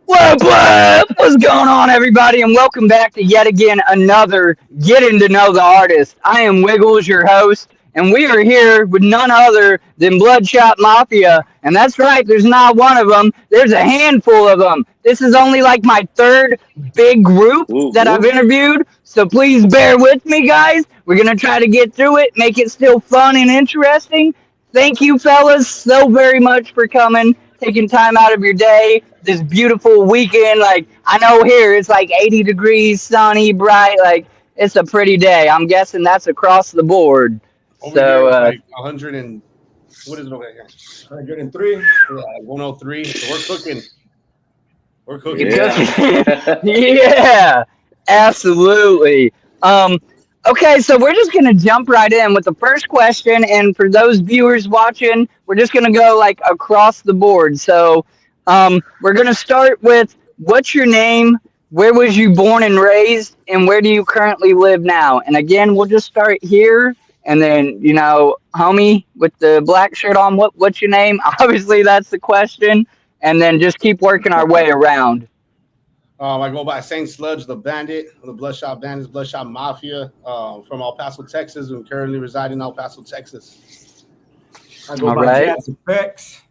What's going on, everybody, and welcome back to yet again another Getting to Know the Artist. I am Wiggles, your host, and we are here with none other than Bloodshot Mafia. And that's right, there's not one of them, there's a handful of them. This is only like my third big group Woo, that I've woo. interviewed, so please bear with me, guys. We're going to try to get through it, make it still fun and interesting. Thank you, fellas, so very much for coming, taking time out of your day. This beautiful weekend, like I know here it's like 80 degrees, sunny, bright. Like it's a pretty day. I'm guessing that's across the board. Over here So, it's like 100 and what is it over here? 103. Yeah, like 103. So we're cooking. We're cooking. you Yeah. yeah, absolutely. Um, okay, so we're just gonna jump right in with the first question, and for those viewers watching, we're just gonna go like across the board. So, we're gonna start with what's your name, where was you born and raised, and where do you currently live now? And again, we'll just start here. And then, homie with the black shirt on, what's your name? Obviously, that's the question. And then just keep working our way around. I go by Saint Sludge, the Bandit, the Bloodshot Bandits, Bloodshot Mafia, from El Paso, Texas. We currently reside in El Paso, Texas. I go All by right. Jazz Effects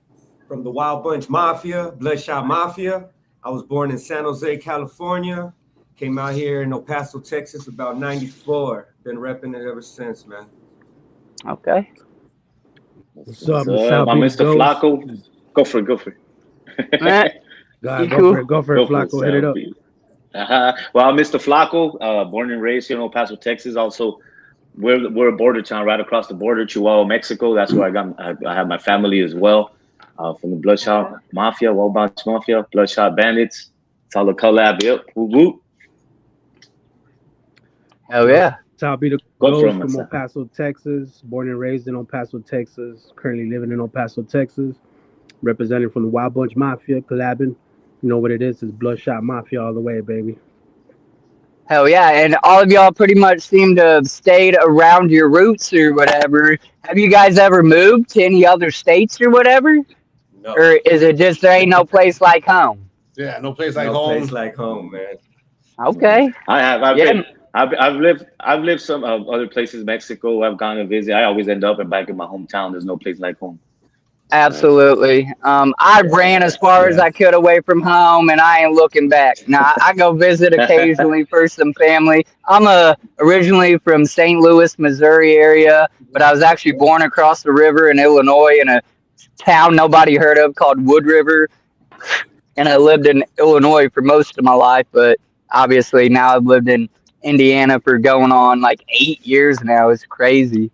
from the Wild Bunch Mafia, Bloodshot Mafia. I was born in San Jose, California. Came out here in El Paso, Texas about 94. Been repping it ever since, man. Okay. What's up, So, South my Beach Mr. Ghost? Flacco. Go for it. Go for it. Eh, God, cool. go for it, Flacco. Hit it up. Well, I'm Mr. Flacco, born and raised here in El Paso, Texas. Also, we're a border town right across the border, Chihuahua, Mexico. That's where I have my family as well. From the Bloodshot Mafia, Wild Bunch Mafia, Bloodshot Bandits. It's all a collab. Yep. Woo woo. Hell yeah. South Beach Go Ghost for it, from El myself. Paso, Texas. Born and raised in El Paso, Texas. Currently living in El Paso, Texas. Representing from the Wild Bunch Mafia, collabing. You know what it is? It's Bloodshot Mafia all the way, baby. Hell yeah. And all of y'all pretty much seem to have stayed around your roots or whatever. Have you guys ever moved to any other states or whatever? No, Or is it just there ain't no place like home? Yeah, no place like no home. place like home, man. Okay. I have. I've Yeah, been. I've lived some other places, Mexico. I've gone to visit. I always end up back in my hometown. There's no place like home. absolutely. I ran as far as Yeah. I could away from home, and I ain't looking back. Now I go visit occasionally for some family. I'm originally from St. Louis, Missouri area, but I was actually born across the river in Illinois in a town nobody heard of called Wood River, and I lived in Illinois for most of my life. But obviously now I've lived in Indiana for going on like 8 years now. It's crazy.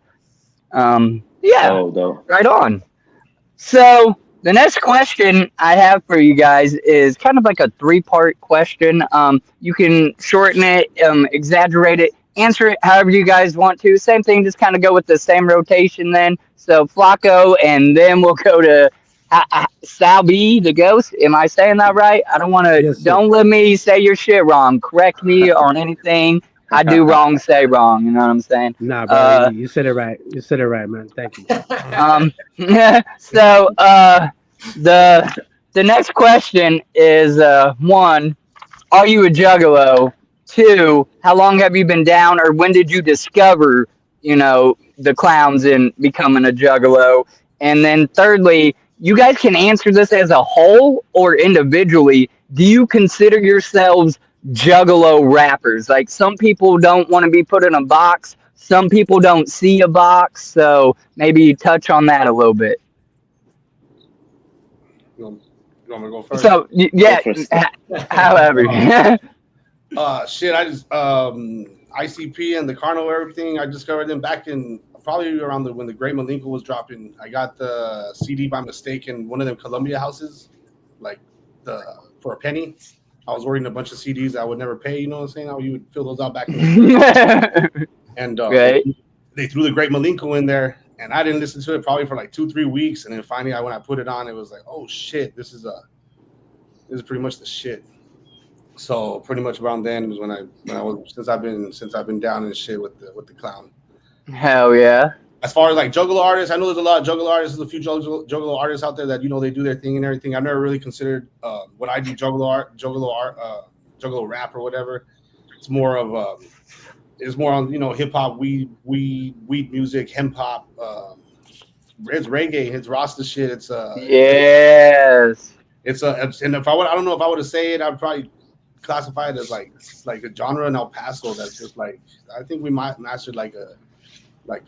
Yeah, Oh, though. right on. So the next question I have for you guys is kind of like a three-part question. You can shorten it, exaggerate it, answer it however you guys want to. Same thing, just kind of go with the same rotation then. So Flacco, and then we'll go to Salby the Ghost. Am I saying that right? I don't want to. Yes, sir. Don't let me say your shit wrong. Correct me on anything I do wrong, say wrong. You know what I'm saying? Nah, bro, Uh, you said it right. You said it right, man. Thank you. um, so the the next question is one, are you a juggalo? Two, how long have you been down, or when did you discover, the clowns and becoming a juggalo? And then thirdly, you guys can answer this as a whole or individually. Do you consider yourselves juggalo rappers? Like some people don't want to be put in a box. Some people don't see a box. So maybe you touch on that a little bit. You want me to go first? So Go first. however, Shit, I just ICP and the Carno, everything. I discovered them back in probably around when the Great Malenko was dropping. I got the CD by mistake in one of them Columbia houses, like for a penny. I was ordering a bunch of CDs I would never pay. You know what I'm saying? How you would fill those out back in the day. And right. they threw the Great Malenko in there, and I didn't listen to it probably for like 2-3 weeks. And then finally, when I put it on, it was like, oh shit, this is pretty much the shit. So pretty much around then was when I was since I've been down in shit with the clown. Hell yeah. as far as like juggalo artists, I know there's a lot of juggalo artists. There's a few juggalo artists out there that they do their thing and everything. I've never really considered what I do juggalo rap or whatever. It's more of it's more on hip hop, weed music, hip hop. It's reggae. It's Rasta shit. It's yes. And if I don't know if I would have said it, I'd probably classify it as like a genre in El Paso that's just like I think we might mastered like a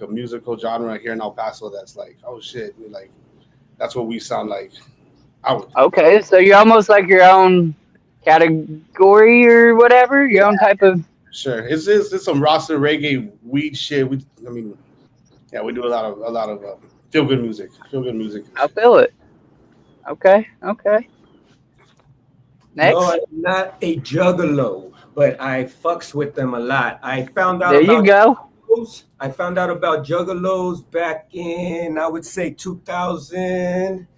musical genre here in El Paso that's like, oh shit, like that's what we sound like. Okay, so you're almost like your own category or whatever, your own type of. Sure, it's some Rasta reggae weed shit. We do a lot of feel good music. I feel it. Okay. Next. No, I'm not a juggalo, but I fucks with them a lot. I found out There you go. I found out about juggalos back in, I would say, 2000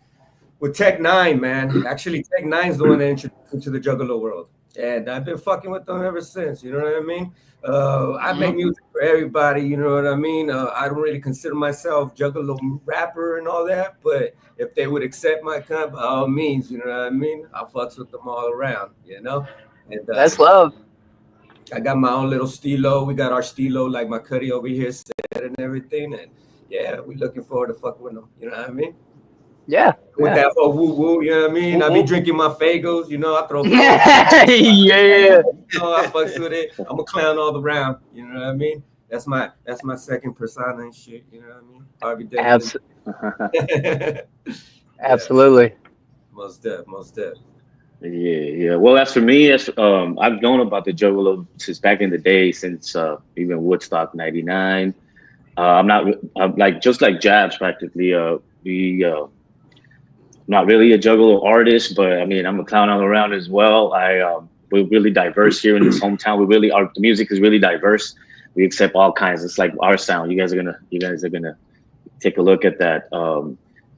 with Tech Nine, man. Actually, Tech Nine's the one that introduced me to the juggalo world. And I've been fucking with them ever since, you know what I mean? I make music for everybody, you know what I mean? I don't really consider myself juggalo rapper and all that, but if they would accept my kind, by all means, you know what I mean? I fucks with them all around, you know? And That's love. I got my own little stilo. We got our stilo, like my Cuddy over here said and everything. And yeah, we looking forward to fucking with them. You know what I mean? Yeah. With that whole woo, you know what I mean? I be drinking my Fagos, I throw Yeah. I fucks with it. I'm a clown all around, you know what I mean? That's my second persona and shit, you know what I mean? Harvey Absolutely. Most def. Yeah. Well, as for me, I've known about the Juggalo since back in the day, since even Woodstock '99. I'm like just like Jabs practically. Not really a Juggalo artist, but I mean I'm a clown all around as well. We're really diverse here in this hometown. The music is really diverse. We accept all kinds. It's like our sound. You guys are gonna take a look at that.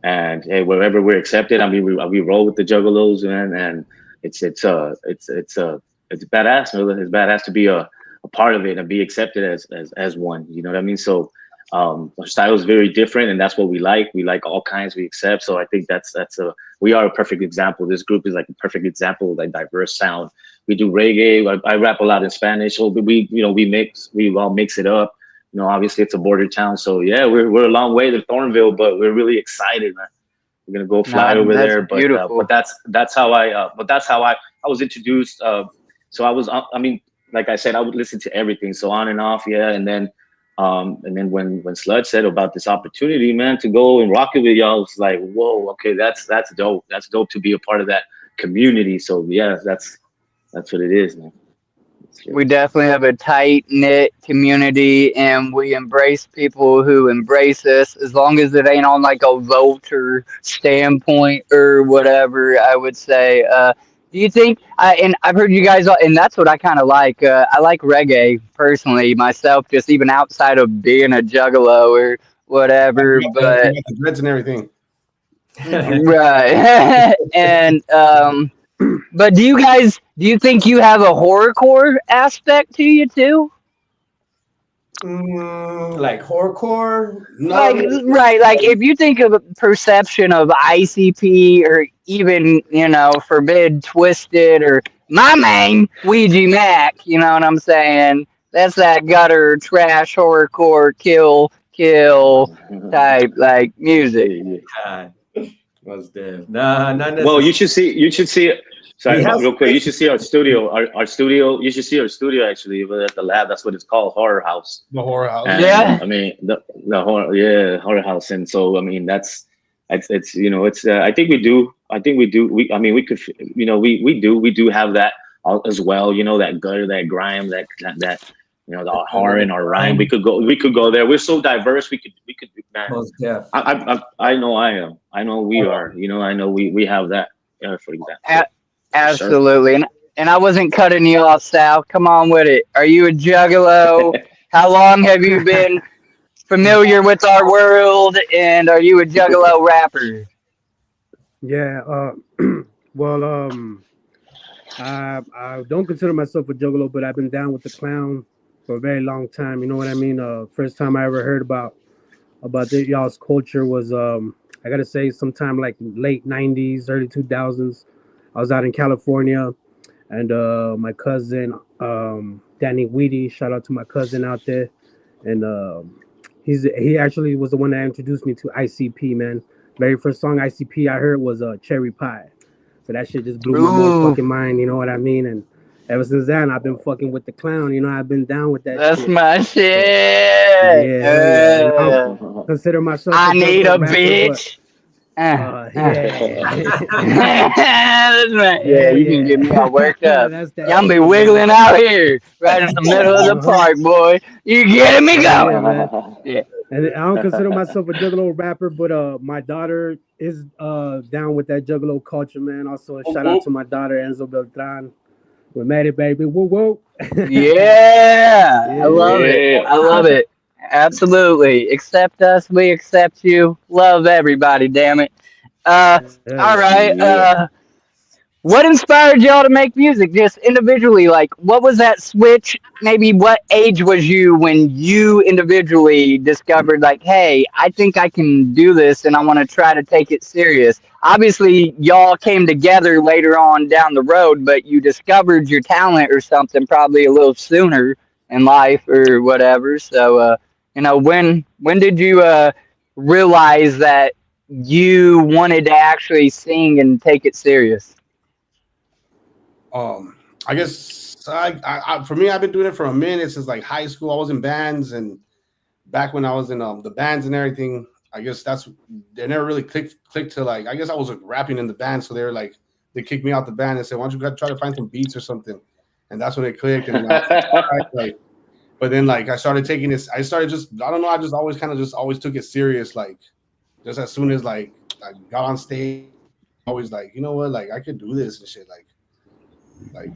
And hey, wherever we're accepted, I mean, we roll with the Juggalos, man, and it's badass. It's badass to be a part of it and be accepted as one. You know what I mean? So our style is very different, and that's what we like. We like all kinds. We accept. So I think we are a perfect example. This group is like a perfect example of like diverse sound. We do reggae. I rap a lot in Spanish. So we all mix it up. Obviously it's a border town, so yeah, we're a long way to Thornville, but we're really excited, man. We're gonna go fly over there, but that's how I was introduced. So I was, like I said, I would listen to everything, so on and off, yeah, and then when Sludge said about this opportunity, man, to go and rock it with y'all, it's like, whoa, okay, that's dope. That's dope to be a part of that community. So yeah, that's what it is, man. We definitely have a tight knit community, and we embrace people who embrace us, as long as it ain't on like a voter standpoint or whatever. I would say. Do you think? And I've heard you guys, and that's what I kind of like. I like reggae personally myself, just even outside of being a juggalo or whatever. But the dreads and everything. right, and but do you think you have a horrorcore aspect to you too? Like horrorcore? No. Like if you think of a perception of ICP or even, Forbid Twisted or my main Ouija Mac, you know what I'm saying? That's that gutter trash horrorcore kill type like music. Was there? Nah, not necessarily. Well, you should see. Sorry, real quick. You should see our studio. Our studio. You should see our studio actually at the lab. That's what it's called, Horror House. The Horror House. And, yeah. I mean the Horror House. And so I mean it's I think we do. We could. We do have that as well. That gutter, that grime, that the horror in our rhyme. We could go there. We're so diverse. We could do that. Most def. I know I am. I know we are. I know we have that. For example. Absolutely. Sure. And I wasn't cutting you off, Sal. Come on with it. Are you a juggalo? How long have you been familiar with our world? And are you a juggalo rapper? Yeah. Well, I don't consider myself a juggalo, but I've been down with the clown for a very long time. You know what I mean? First time I ever heard about about y'all's culture was I gotta say sometime like late '90s, early 2000s. I was out in California, and my cousin Danny Weedy, shout out to my cousin out there, and he actually was the one that introduced me to ICP, man. Very first song ICP I heard was Cherry Pie, so that shit just blew my Ooh, motherfucking mind. You know what I mean? And ever since then, I've been fucking with the clown. You know, I've been down with that that's shit. my So shit. yeah, hell yeah. And I don't consider myself a I need juggalo a rapper, but bitch. yeah, That's right. Yeah, hell you can get me all yeah. worked up. That's that Y'all be shit, man. wiggling out here, right in the middle of the Uh huh. park, boy. You getting me Hell yeah, going? man. Yeah. And I don't consider myself a juggalo rapper, but my daughter is down with that juggalo culture, man. Also, a shout out to my daughter Enzo Beltran. We made it, baby. Woo woo. Yeah, I love Yeah. it. Yeah. I love it. Absolutely. Accept us. We accept you. Love everybody. Damn it. Uh, Hell all yeah. right. Yeah. What inspired y'all to make music just individually? Like, what was that switch? Maybe what age was you when you individually discovered, like, hey, I think I can do this and I want to try to take it serious? Obviously, y'all came together later on down the road, but you discovered your talent or something probably a little sooner in life or whatever. So, when did you realize that you wanted to actually sing and take it serious? I guess for me, I've been doing it for a minute since like high school. I was in bands, and back when I was in the bands and everything, I guess they never really clicked to like. I guess I was like, rapping in the band, so they kicked me out the band and said, "Why don't you go try to find some beats or something?" And that's when it clicked, and then I was like, "All right," like. But then like I started taking this. I started just I don't know. I just always kind of just always took it serious. Like just as soon as like I got on stage, always like you know what, like I could do this and shit. Like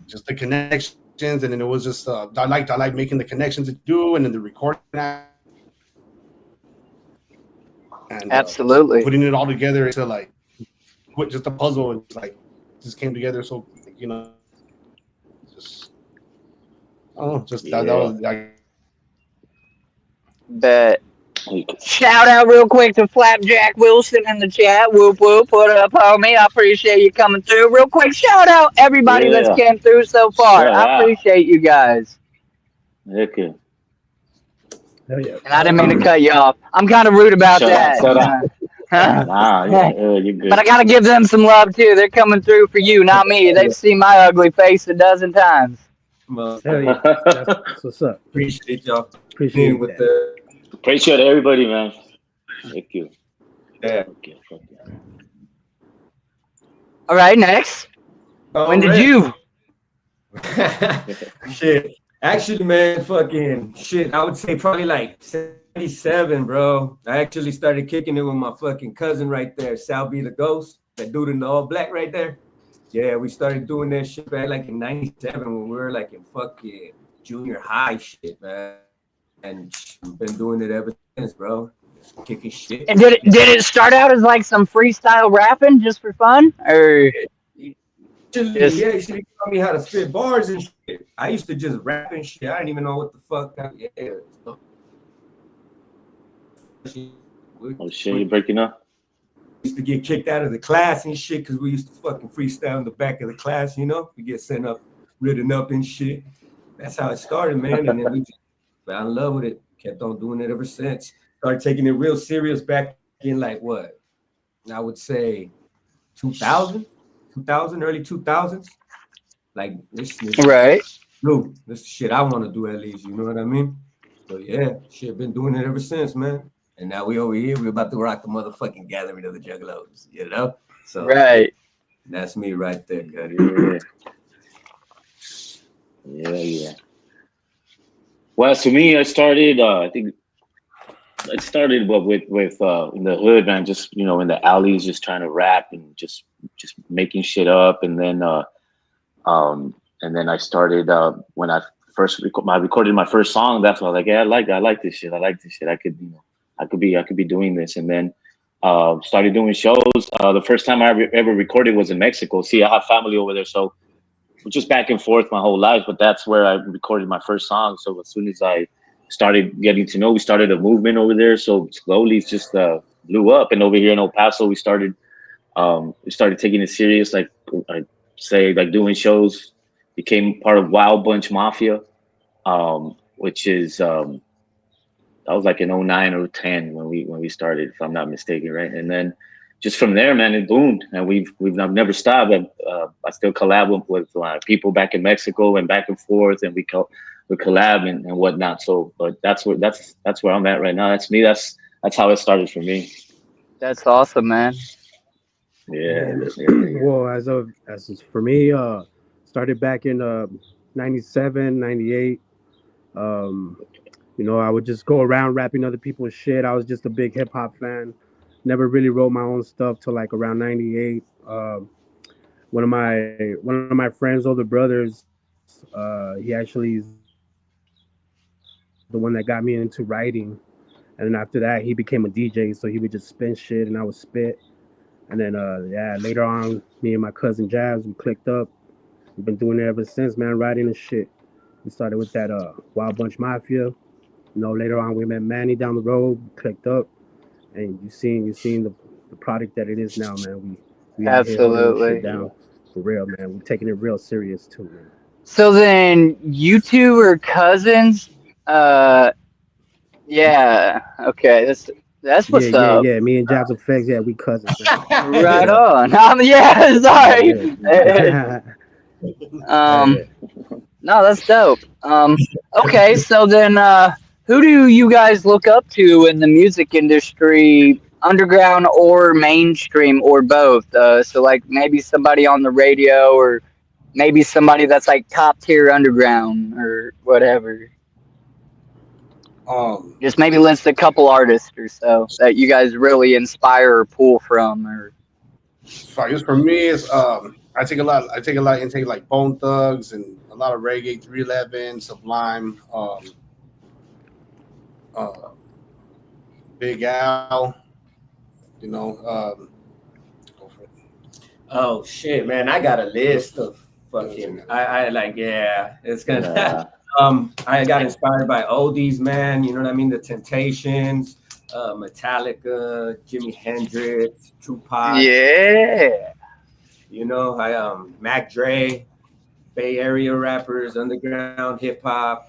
just the connections, and then it was just I like making the connections to do, and then the recording and just Absolutely. putting it all together into like put just a puzzle and just came together. So like, just oh, just that Yeah. was like Bet. Shout out real quick to Flapjack Wilson in the chat. Whoop whoop. What up, homie? I appreciate you coming through. Real quick, shout out everybody that's Yeah. came through so far. Shout I out. appreciate you guys. Okay. Hell yeah. And I didn't mean to cut you off. I'm kind of rude about Shout out. that. Shout out. Nah, But you're good. I gotta give them some love too. They're coming through for you, not me. They've seen my ugly face a dozen times. Hell yeah. That's what's up. Appreciate y'all Appreciate being with that. the Appreciate everybody, man. Thank you. yeah. Okay. All right, next. When did you? Shit. Actually, man, fucking shit. I would say probably like 77, bro. I actually started kicking it with my fucking cousin right there, Sal B the Ghost, that dude in the all black right there. Yeah, we started doing that shit back like in 97 when we were like in fucking junior high shit, man. And we've been doing it ever since, bro. Just kicking shit. And did it start out as like some freestyle rapping just for fun, or Actually, just yeah, she taught me how to spit bars and shit. I used to just rap and shit. I didn't even know what the fuck. Oh shit, you're breaking up. Used to get kicked out of the class and shit because we used to fucking freestyle in the back of the class, you know? We get sent up, written up and shit. That's how it started, man. And then we just fell in love with it. Kept on doing it ever since. Started taking it real serious back in like what? I would say 2000, early 2000s. Like this right? dude, this shit I want to do at least, you know what I mean? So yeah, shit, been doing it ever since, man. And now we over here, we're about to rock the motherfucking gathering of the juggalos, you know? So Right. that's me right there, Cuddy. Yeah. Well, to me, I started. I think it started with in the hood, man. Just in the alleys, just trying to rap and just making shit up, and then I started when I first recorded my first song. That's when I was like, yeah, I like this shit. I like this shit. I could be doing this, and then started doing shows. The first time I ever recorded was in Mexico. See, I have family over there, so just back and forth my whole life. But that's where I recorded my first song. So as soon as I started getting to know. We started a movement over there, so slowly it's just blew up. And over here in El Paso, we started taking it serious, like I say, like doing shows. Became part of Wild Bunch Mafia, which is that was like in 09 or 10 when we started, if I'm not mistaken, right? And then just from there, man, it boomed, and we've never stopped. I still collab with people back in Mexico and back and forth, and we collab and whatnot. So, but that's where I'm at right now. That's me. That's how it started for me. That's awesome, man. Yeah. Well, as for me, started back in 97, 98. I would just go around rapping other people's shit. I was just a big hip hop fan. Never really wrote my own stuff till like around 98. One of my friends' older brothers, he actually is the one that got me into writing. And then after that, he became a DJ, so he would just spin shit and I would spit. And then later on, me and my cousin Jazz, we clicked up. We've been doing it ever since, man, writing and shit. We started with that Wild Bunch Mafia. Later on we met Manny down the road, clicked up, and you seen the product that it is now, man. We out here holding this shit Absolutely. down for real, man. We're taking it real serious too, man. So then you two are cousins? Yeah. Okay. That's what's up. Yeah. Me and Jobs Effects, yeah, we cousins, man. Right Yeah. on. Yeah. Sorry. Yeah. Um. No, that's dope. Okay. So then, who do you guys look up to in the music industry, underground or mainstream or both? So like maybe somebody on the radio or maybe somebody that's like top tier underground or whatever. Just maybe list a couple artists or so that you guys really inspire or pull from. Or I guess for me, it's I take a lot intake like Bone Thugs and a lot of reggae, 311, Sublime, Big Al. Go for it. Oh shit, man! I got a list of fucking. I like, yeah. It's gonna. Yeah. I got inspired by oldies, man. You know what I mean? The Temptations, Metallica, Jimi Hendrix, Tupac. yeah, I Mac Dre, Bay Area rappers, underground hip hop.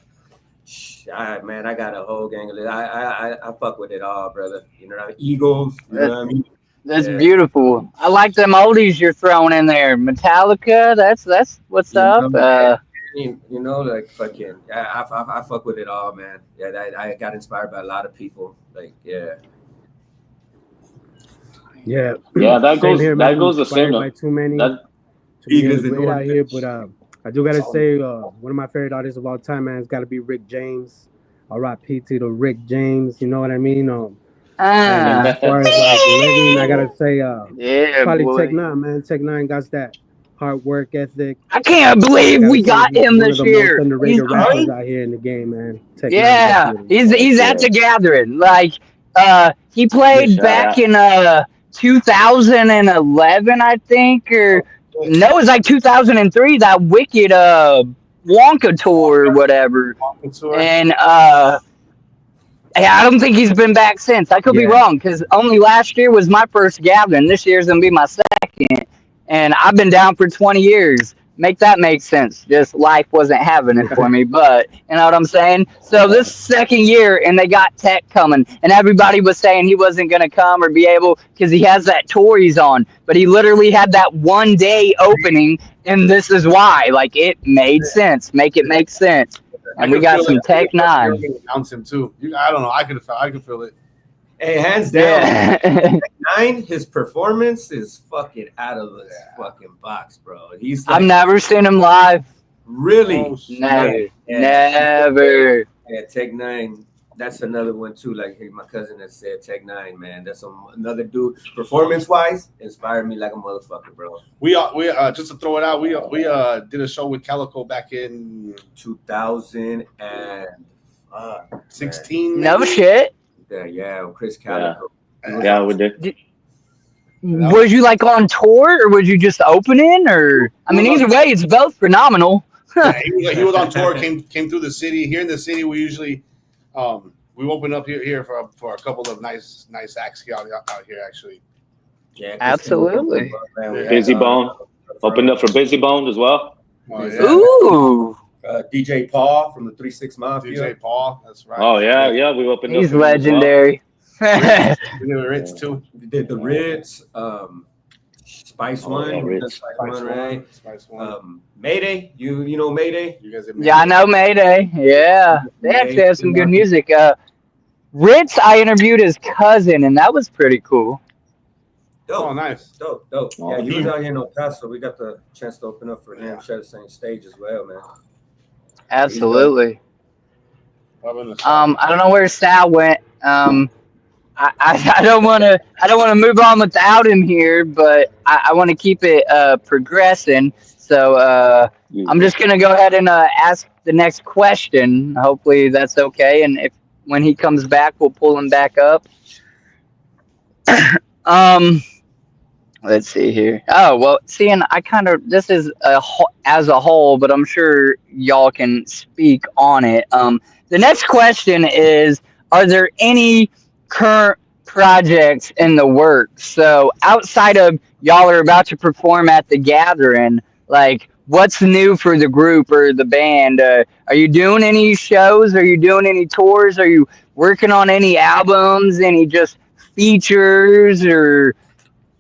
Man, I got a whole gang of it. I fuck with it all, brother. You know what I mean? Eagles. You know what I mean? that's Yeah. beautiful. I like them oldies you're throwing in there. Metallica. That's what's You up. know, like fucking. I fuck with it all, man. Yeah, I got inspired by a lot of people. Like, yeah. Yeah. Yeah, that Same goes here, that man. goes the Inspired same. by too many That Eagles great and out here, but I do gotta say, one of my favorite artists of all time, man, has got to be Rick James. R.I.P. to the Rick James. You know what I mean? And as far as like living, I gotta say, Yeah, probably boy. Tech Nine, man. Tech Nine got that hard work ethic. I can't believe Gotta we say got he's him one this of the year. most underrated He's rappers out here in the game, man. Tech Nine, Yeah, definitely. he's at the gathering. Like he Good played shout back out. in 2011, I think, or no, it was like 2003. That wicked Wonka tour or whatever. Walking tour. And I don't think he's been back since. I could be Yeah. wrong because only last year was my first gathering. This year's gonna be my second, and I've been down for 20 years. Make that make sense. Just life wasn't having it for me, but you know what I'm saying? So this second year, and they got Tech coming, and everybody was saying he wasn't going to come or be able because he has that tour he's on, but he literally had that 1 day opening, and this is why. Like, it made sense. Make it make sense. And we got some Tech 9. Announce him too. I don't know. I could feel it. Hey, hands down, Yeah. 9, his performance is fucking out of this fucking box, bro. He's like, I've never seen him live. really. Oh, shit. Never. Yeah. Never. Yeah, Tech 9. That's another one too. Like my cousin has said, Tech 9, man. That's another dude. Performance wise, inspired me like a motherfucker, bro. We just to throw it out. We did a show with Calico back in 2016. No shit. Yeah, Chris Calico. Yeah, we did. Was you like on tour or was you just opening? Or I mean, either way, it's both phenomenal. Yeah, he was on tour. Came through the city. Here in the city, we usually We opened up here for a couple of nice acts out here actually. Yeah, Absolutely. Busy Bone. Opened up for Busy Bone as well. Oh, yeah. Ooh, DJ Paul from the 3-6 Mafia. DJ Paul, that's right. Oh yeah, we opened he's up for him as well. legendary. We did Ritz too. We did the Ritz, Spice One, yeah, Ritz. Spice One, right? Spice One. Mayday, you know Mayday? You guys did Yeah, I know Mayday. Yeah, they actually have some good music. Ritz, I interviewed his cousin, and that was pretty cool. Dope. Oh, nice. Dope. Oh, Yeah, he was out here in El Paso. We got the chance to open up for him, Yeah. share the same stage as well, man. Absolutely. I I don't know where Sal went. I don't want to move on without him here, but I want to keep it progressing. So I'm just gonna go ahead and ask the next question. Hopefully that's okay. And if when he comes back, we'll pull him back up. Let's see here. Oh well, seeing I kind of this is as a whole, but I'm sure y'all can speak on it. The next question is: are there any current projects in the works? So outside of y'all are about to perform at the gathering, like what's new for the group or the band? Are you doing any shows? Are you doing any tours? Are you working on any albums? Any just features or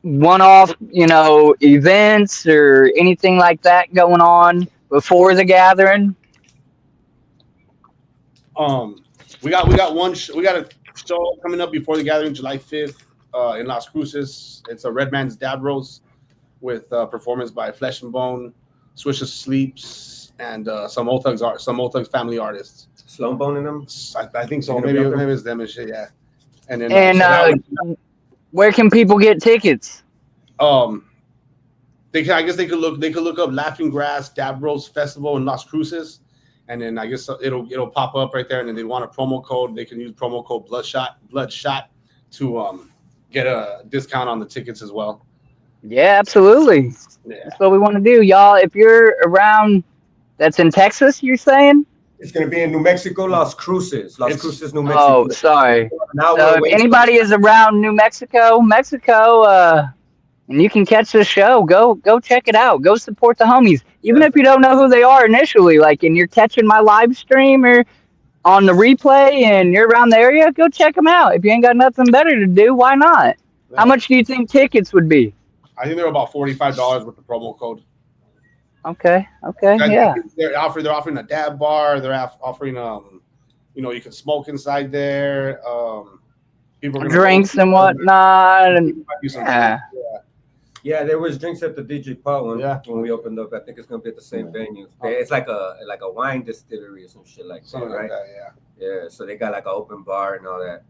one-off, events or anything like that going on before the gathering? We got we got a show coming up before the gathering, July 5th, in Las Cruces. It's a Red Man's Dab Roast with performance by Flesh and Bone, Swisher Sleeps, and some Old Thugs family artists. Slow Bone in them? I think so. Maybe it's them and shit. Yeah. And then where can people get tickets? They could look up Laughing Grass Dab Roast Festival in Las Cruces, and then I guess it'll pop up right there. And then they want a promo code. They can use promo code Bloodshot to get a discount on the tickets as well. Yeah, absolutely. Yeah. That's what we want to do, y'all. If you're around, that's in Texas, you're saying? It's going to be in New Mexico, Las Cruces, New Mexico. Oh, sorry. Now So if anybody is around New Mexico, and you can catch this show, go check it out. Go support the homies. Even if you don't know who they are initially, like, and you're catching my live stream or on the replay and you're around the area, go check them out. If you ain't got nothing better to do, why not? Yeah. How much do you think tickets would be? I think they're about $45 with the promo code. Okay, yeah. They're offering a dab bar. They're offering you can smoke inside there. People are Drinks and whatnot, and yeah, there was drinks at the DJ Paul one. Yeah. When we opened up, I think it's gonna be at the same venue. It's like a wine distillery or some shit like that, right? Like that, yeah. So they got like an open bar and all that.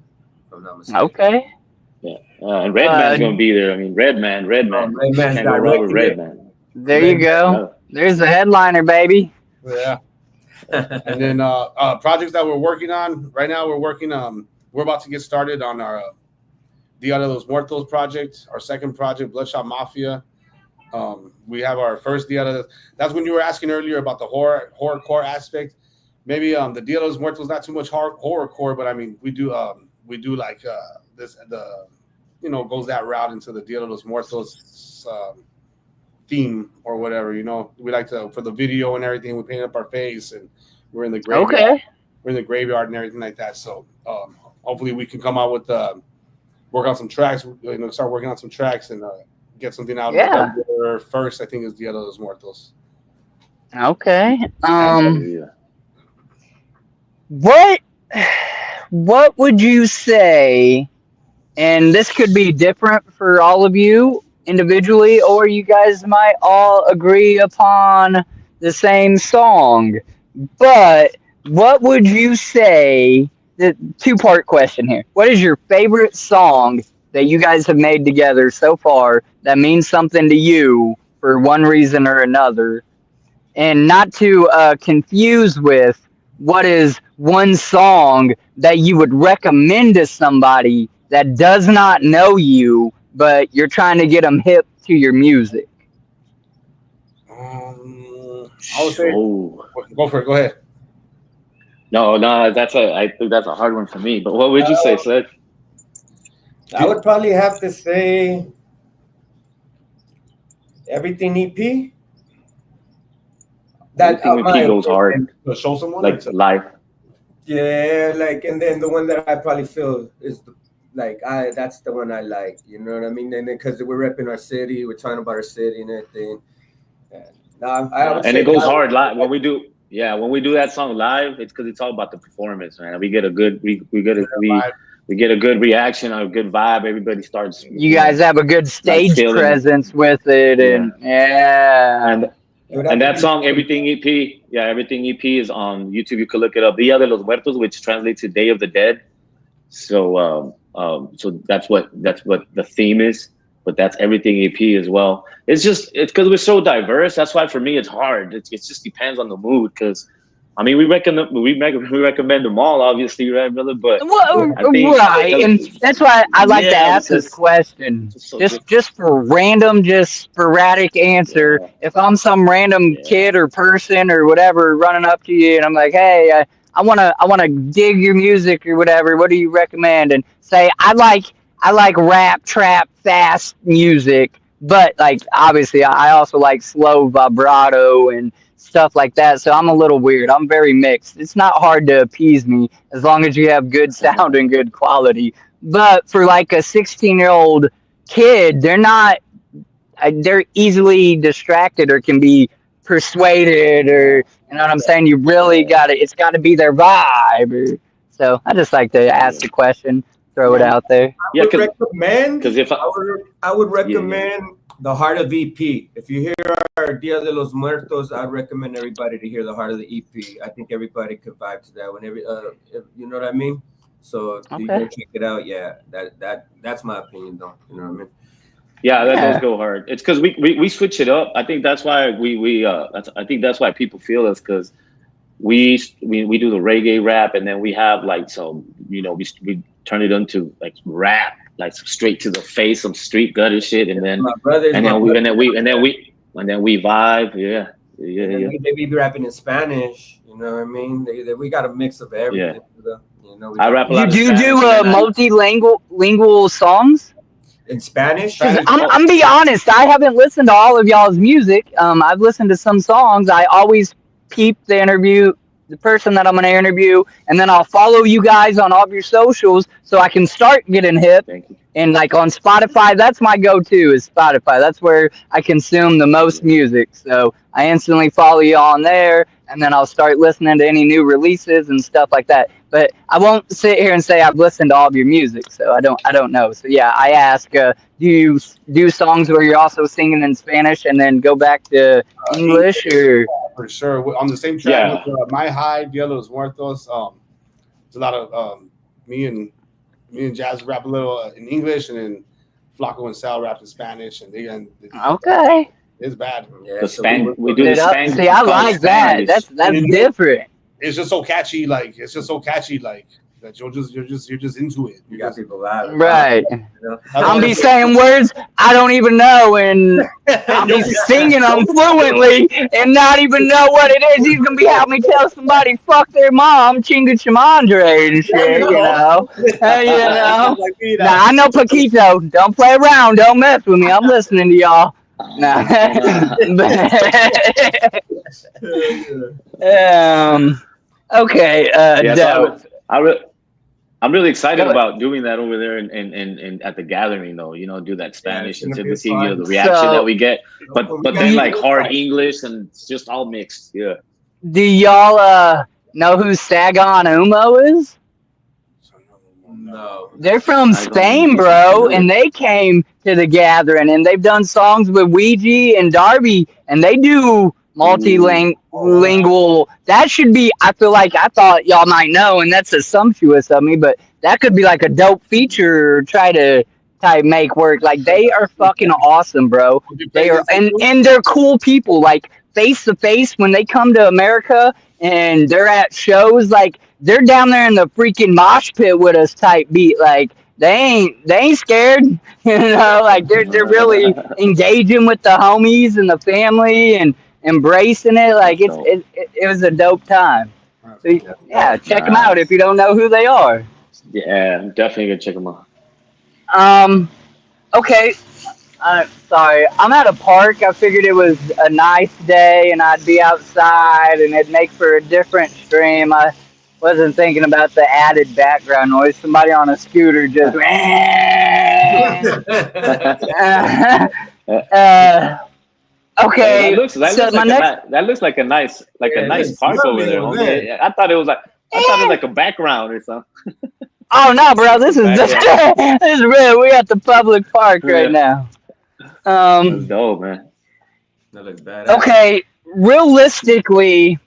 If I'm not mistaken. Okay. Yeah, and Redman's gonna be there. I mean, Redman. Redman's Can't go wrong with Redman. There you go. There's the headliner, baby. Yeah. And then projects that we're working on right now. We're about to get started on our Dia de los Muertos project, our second project, Bloodshot Mafia. We have our first Dia de. That's when you were asking earlier about the horrorcore aspect. Maybe the Dia de los Muertos not too much horrorcore, but I mean we do like goes that route into the Dia de los Muertos theme or whatever. We like to, for the video and everything, we paint up our face and we're in the graveyard. Okay. We're in the graveyard and everything like that. So hopefully we can come out with work on some tracks. Start working on some tracks and get something out. Yeah. First, I think is Dia de los Muertos. Okay. Yeah. What would you say? And this could be different for all of you individually, or you guys might all agree upon the same song. But what would you say? The two-part question here. What is your favorite song that you guys have made together so far that means something to you for one reason or another? And not to confuse with what is one song that you would recommend to somebody that does not know you, but you're trying to get them hip to your music. I would say, go for it. Go ahead. No, I think that's a hard one for me. But what would you say, Seth? I would probably have to say Everything EP. That Everything EP goes hard, To show someone, like live. Yeah, like, and then the one that I probably feel is that's the one I like. You know what I mean? And then because we're repping our city, we're talking about our city and everything. I would And say it goes that hard live when we do. Yeah, when we do that song live, it's because it's all about the performance, man. We get a good we get a good reaction, a good vibe. Everybody starts. You guys have a good Like stage feeling. presence with it, and And that song, Everything EP, Everything EP is on YouTube. You can look it up. Dia de los Muertos, which translates to Day of the Dead. So, so that's what the theme is. But that's Everything EP as well. It's because we're so diverse. That's why for me it's hard. It just depends on the mood. Because I mean, we recommend them all, obviously, right, brother? But right, and that's why I like to ask this question. Just for random, just sporadic answer. Yeah. If I'm some random kid or person or whatever running up to you, and I'm like, hey, I wanna dig your music or whatever. What do you recommend? And say I like rap, trap, fast music, but like obviously I also like slow vibrato and stuff like that. So I'm a little weird. I'm very mixed. It's not hard to appease me as long as you have good sound and good quality. But for like a 16-year-old kid, they're easily distracted or can be persuaded, or you know what I'm saying. You really it's got to be their vibe. So I just like to ask the question, throw it out there. I would recommend because if I would recommend the Heart of EP. If you hear our Dia de los Muertos, I'd recommend everybody to hear the Heart of the EP. I think everybody could vibe to that whenever you know what I mean. So you go check it out. Yeah, that's my opinion, though. You know what I mean? Yeah, that does go hard. It's because we switch it up. I think that's why I think that's why people feel us, because we do the reggae rap, and then we have like some, we turn it into like rap, like straight to the face, some street gutter shit, and then we vibe. Yeah. They be rapping in Spanish. You know what I mean? We got a mix of everything. Yeah. I rap a lot of Spanish. You do multilingual songs in Spanish? I'm be honest, I haven't listened to all of y'all's music. I've listened to some songs. I always peep the person that I'm going to interview, and then I'll follow you guys on all of your socials so I can start getting hip. And like on Spotify, that's my go-to is Spotify. That's where I consume the most music. So I instantly follow you on there, and then I'll start listening to any new releases and stuff like that. But I won't sit here and say I've listened to all of your music, so I don't know. So yeah, I ask, do you do songs where you're also singing in Spanish and then go back to English, or? For sure, on the same track with My High, Dia de los Muertos. It's a lot of me and Jazz rap a little in English, and then Flaco and Sal rap in Spanish, and okay. It's bad. Yeah, we do the Spanish. See, I like that. That's different. It's just so catchy, like that you're just into it. You got people laughing. Right. I'll be saying words I don't even know, and I'll be singing them fluently and not even know what it is. He's gonna be having me tell somebody fuck their mom, chinga chamandre and shit, you know. Nah, I know Paquito. Don't play around. Don't mess with me. I'm listening to y'all. Nah. Okay. I'm really excited about doing that over there and at the gathering, though. Do that Spanish and to see the reaction that we get, but then like hard English, and it's just all mixed. Yeah. Do y'all know who Sagon Umo is? No. They're from Spain, bro, and they came to the gathering, and they've done songs with Ouija and Darby, and they do multilingual. That should be, I thought y'all might know, and that's assumptuous of me, but that could be like a dope feature, or try to make work. Like, they are fucking awesome, bro. They are, and they're cool people, like face to face when they come to America and they're at shows, like they're down there in the freaking mosh pit with us type beat. Like they ain't scared, like they're really engaging with the homies and the family and embracing it. Like it was a dope time. So, yeah, check them out if you don't know who they are. Yeah, I'm definitely gonna check them out. Okay. Sorry, I'm at a park. I figured it was a nice day and I'd be outside and it'd make for a different stream. I wasn't thinking about the added background noise. Somebody on a scooter just. Hey, Okay, so my next. that looks like a nice park over there, homie. I thought it was like a background or something. Oh no, bro! This is this is real. We at the public park right now. That's dope, man. That looks badass. Okay, realistically,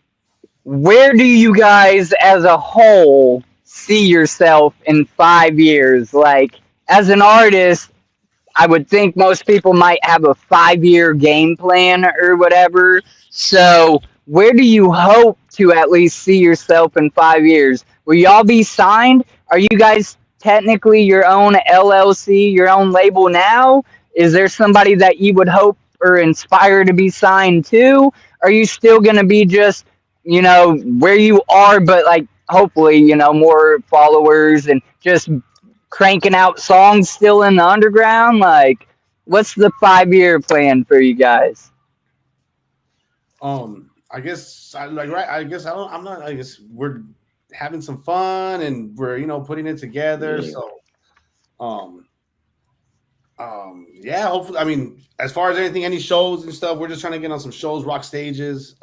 where do you guys as a whole see yourself in 5 years? Like, as an artist, I would think most people might have a 5 year game plan or whatever. So, where do you hope to at least see yourself in 5 years? Will y'all be signed? Are you guys technically your own LLC, your own label now? Is there somebody that you would hope or inspire to be signed to? Are you still going to be just, where you are, but like hopefully, more followers and just cranking out songs still in the underground? Like, what's the 5 year plan for you guys? I guess I guess I'm not. I guess we're having some fun and we're putting it together. Yeah. So, yeah. Hopefully, I mean, as far as any shows and stuff, we're just trying to get on some shows, rock stages,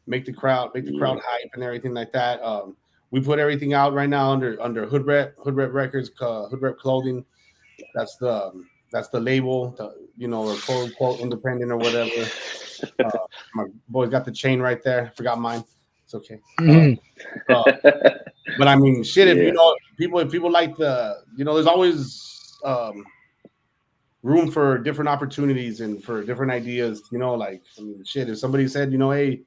make the crowd hype and everything like that. We put everything out right now under Hood Rep Records, Hood Rep Clothing. That's the label, or quote unquote independent or whatever. My boy's got the chain right there. Forgot mine. It's okay. But I mean, shit. If if people like there's always room for different opportunities and for different ideas. Like, I mean, shit. If somebody said, hey,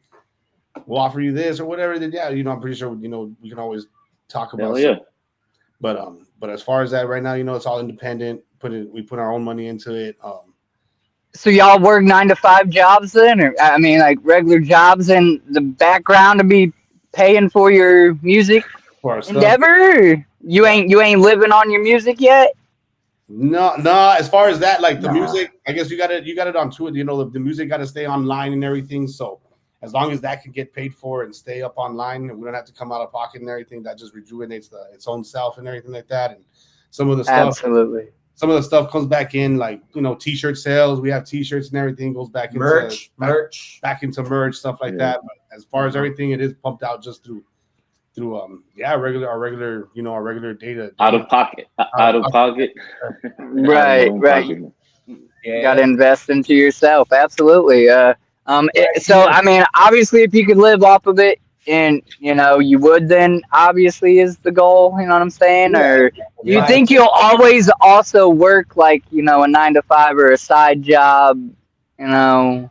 we'll offer you this or whatever, then yeah, I'm pretty sure we can always talk about. Yeah. But as far as that right now, it's all independent. We put our own money into it. So y'all work 9 to 5 jobs then, or I mean, like regular jobs in the background to be paying for your music endeavor? You ain't living on your music yet? No. As far as that, like the music, I guess you got it on Twitter. The music got to stay online and everything. So as long as that can get paid for and stay up online, and we don't have to come out of pocket and everything, that just rejuvenates its own self and everything like that. And some of the stuff, absolutely. Some of the stuff comes back in, like t-shirt sales. We have t-shirts and everything goes back into merch, back into merch, stuff like that. But as far as everything, it is pumped out just through our regular data. Out of pocket. Right. Yeah. Got to invest into yourself. Absolutely. So I mean, obviously, if you could live off of it, and you would, then obviously is the goal. You know what I'm saying? Yeah. Or do you think you'll always also work like a 9 to 5 or a side job? I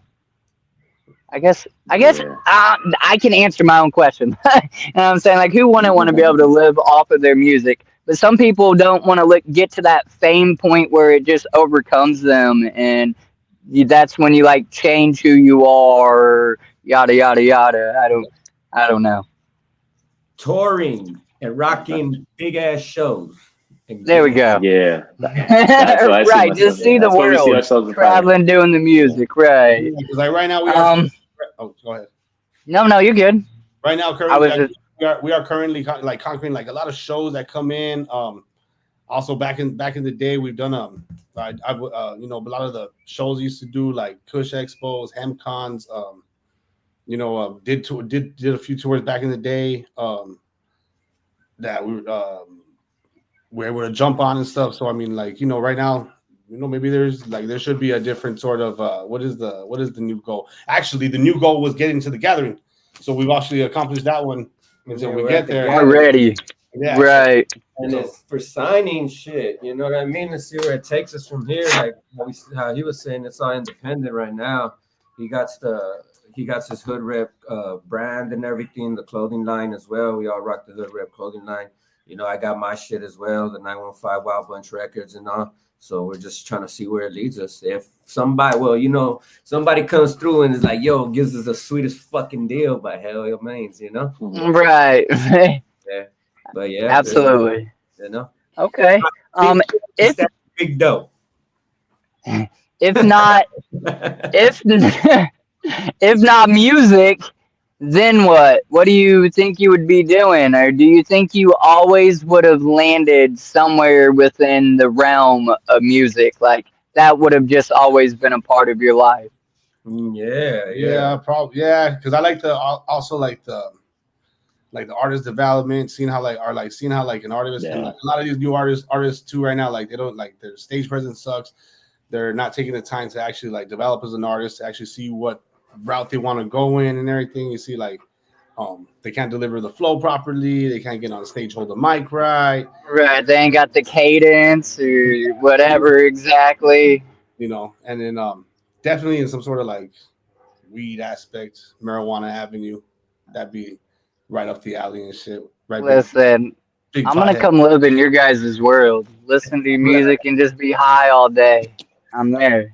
guess I can answer my own question. You know what I'm saying? Like, who wouldn't want to be able to live off of their music? But some people don't want to get to that fame point where it just overcomes them, and that's when you like change who you are. Yada yada yada. I don't know. Touring and rocking big ass shows. There we go. Yeah. Right. Just see the world. Traveling, doing the music. Right. Because like right now we are. Go ahead. No, you're good. Right now, currently, we are currently like conquering like a lot of shows that come in. Also back in the day, we've done a lot of the shows used to do like Kush Expos, HemCons. Did a few tours back in the day that we were able to jump on and stuff. So I mean, like right now, maybe there should be a different sort of what is the new goal? Actually, the new goal was getting to the gathering, so we've actually accomplished that one. Until we get there already. Yeah, right. And it's for signing shit. You know what I mean? To see where it takes us from here. Like how he was saying, it's all independent right now. He got his Hood Rep brand and everything, the clothing line as well. We all rock the Hood Rep clothing line. You know, I got my shit as well, the 915 Wild Bunch Records and all. So we're just trying to see where it leads us. If somebody, well, you know, somebody comes through and is like, yo, gives us the sweetest fucking deal, by hell, your mains, you know? Right. Yeah. But yeah. Absolutely. You know? Okay. If Big dope. if not if if not music, then what? What do you think you would be doing? Or do you think you always would have landed somewhere within the realm of music? Like that would have just always been a part of your life? Yeah. Probably, yeah, because I like the also like the artist development, seeing how like an artist and like a lot of these new artists too right now, like they don't like their stage presence sucks. They're not taking the time to actually like develop as an artist, to actually see what route they want to go in and everything. You see, like they can't deliver the flow properly, they can't get on stage, hold the mic right. Right. They ain't got the cadence or whatever exactly. You know, and then definitely in some sort of like weed aspect, marijuana avenue, that'd be right up the alley and shit. Right. Listen, big I'm gonna pothead. come live in your guys' world. Listen to your music and just be high all day. I'm there.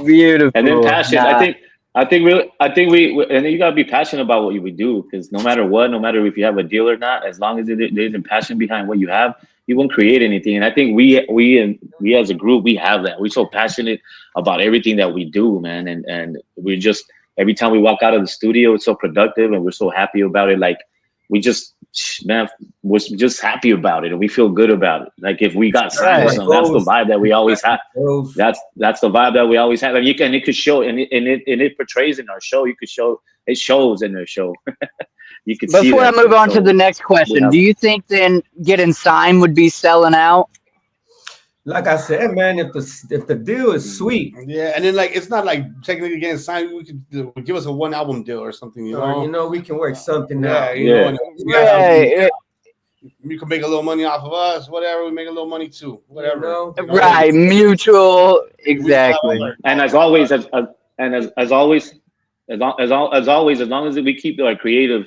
Beautiful. And then passion. Nah. I think we, and then you gotta be passionate about what we do, because no matter what, no matter if you have a deal or not, as long as there isn't passion behind what you have, you won't create anything. And I think we as a group, we have that. We're so passionate about everything that we do, man. And we're just, every time we walk out of the studio, it's so productive and we're so happy about it. Like we just, man, we're just happy about it and we feel good about it. Like if we got signed or something, that's the vibe that we always have. That's the vibe that we always have. And it could show, and it portrays in our show. You could show, it shows in their show. You could see. Before I move on so to the next question, do you think then getting signed would be selling out? Like I said, man, if the deal is sweet, yeah, and then like it's not like technically getting signed. We could give us a 1 album deal or something, you know. You know, we can work something out. You know, Right. You can make a little money off of us, whatever. We make a little money too, whatever. You know? Right, mutual, exactly. And as always, as always, as long as we keep our creative,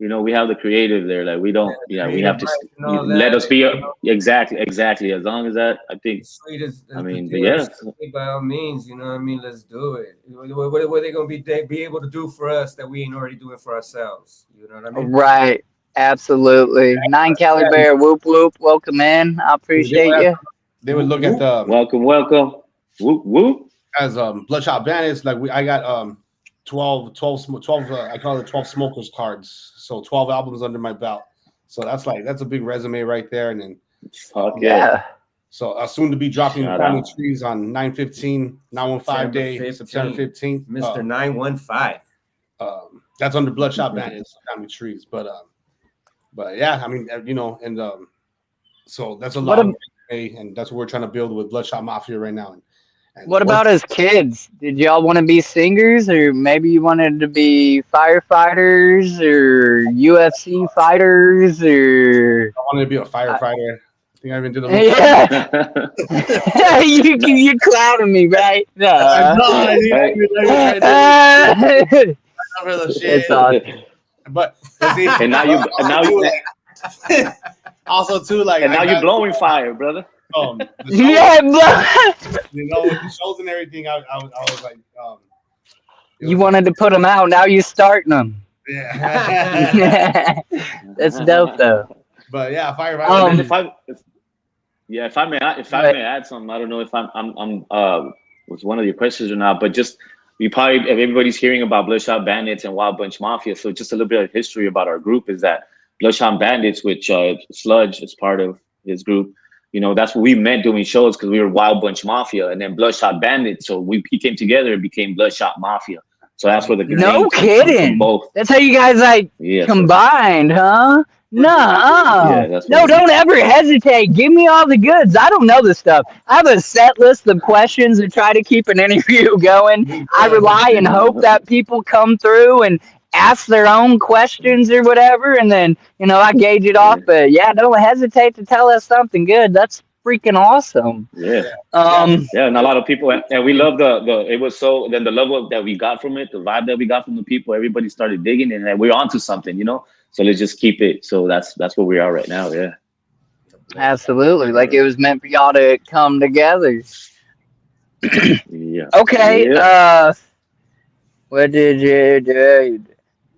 you know, we have the creative there. Like we don't, we have to let us be exactly. As long as that, I think. Sweet as I mean, by all means, you know what I mean. Let's do it. What are they gonna be able to do for us that we ain't already doing for ourselves? You know what I mean? Right, absolutely. 9 Cali Bear, whoop whoop, welcome in. I appreciate you. They would look at the welcome, whoop whoop. As Bloodshot Bandits, like I got 12 I call it 12 smokers cards, so 12 albums under my belt, so that's a big resume right there. And then yeah, so soon to be dropping Family Trees on 9/15 915 day, September 15th, Mr. 915. That's under Bloodshot Bandits, Family Trees, but yeah, I mean, you know, and so that's a lot and that's what we're trying to build with Bloodshot Mafia right now. What about as kids? Did y'all want to be singers, or maybe you wanted to be firefighters or UFC fighters, or? I wanted to be a firefighter. I think I even did a little. You're clowning me, right? No. It's awesome. But and now you also too, like, and now you're blowing fire, brother. Yeah, you know, with the shows and everything, I was like, you wanted to put them out. Now you're starting them. Yeah, that's dope though. But yeah, firefighter. If I may add something, I don't know if I'm was one of your questions or not, but just everybody's hearing about Bloodshot Bandits and Wild Bunch Mafia. So just a little bit of history about our group is that Bloodshot Bandits, which Sludge is part of his group. You know, that's what we meant doing shows, because we were Wild Bunch Mafia and then Bloodshot Bandits. So we came together and became Bloodshot Mafia. So that's where the no kidding. Both. That's how you guys combined, huh? No, don't ever hesitate. Give me all the goods. I don't know this stuff. I have a set list of questions to try to keep an interview going. I rely and hope that people come through and ask their own questions or whatever, and then I gauge it off. But yeah, don't hesitate to tell us something good. That's freaking awesome. Yeah. Yeah, and a lot of people, and we love the. It was so then the level that we got from it, the vibe that we got from the people. Everybody started digging, and we're onto something, you know. So let's just keep it. So that's where we are right now. Yeah. absolutely. Like it was meant for y'all to come together. Yeah. Okay. Yeah. What did you do?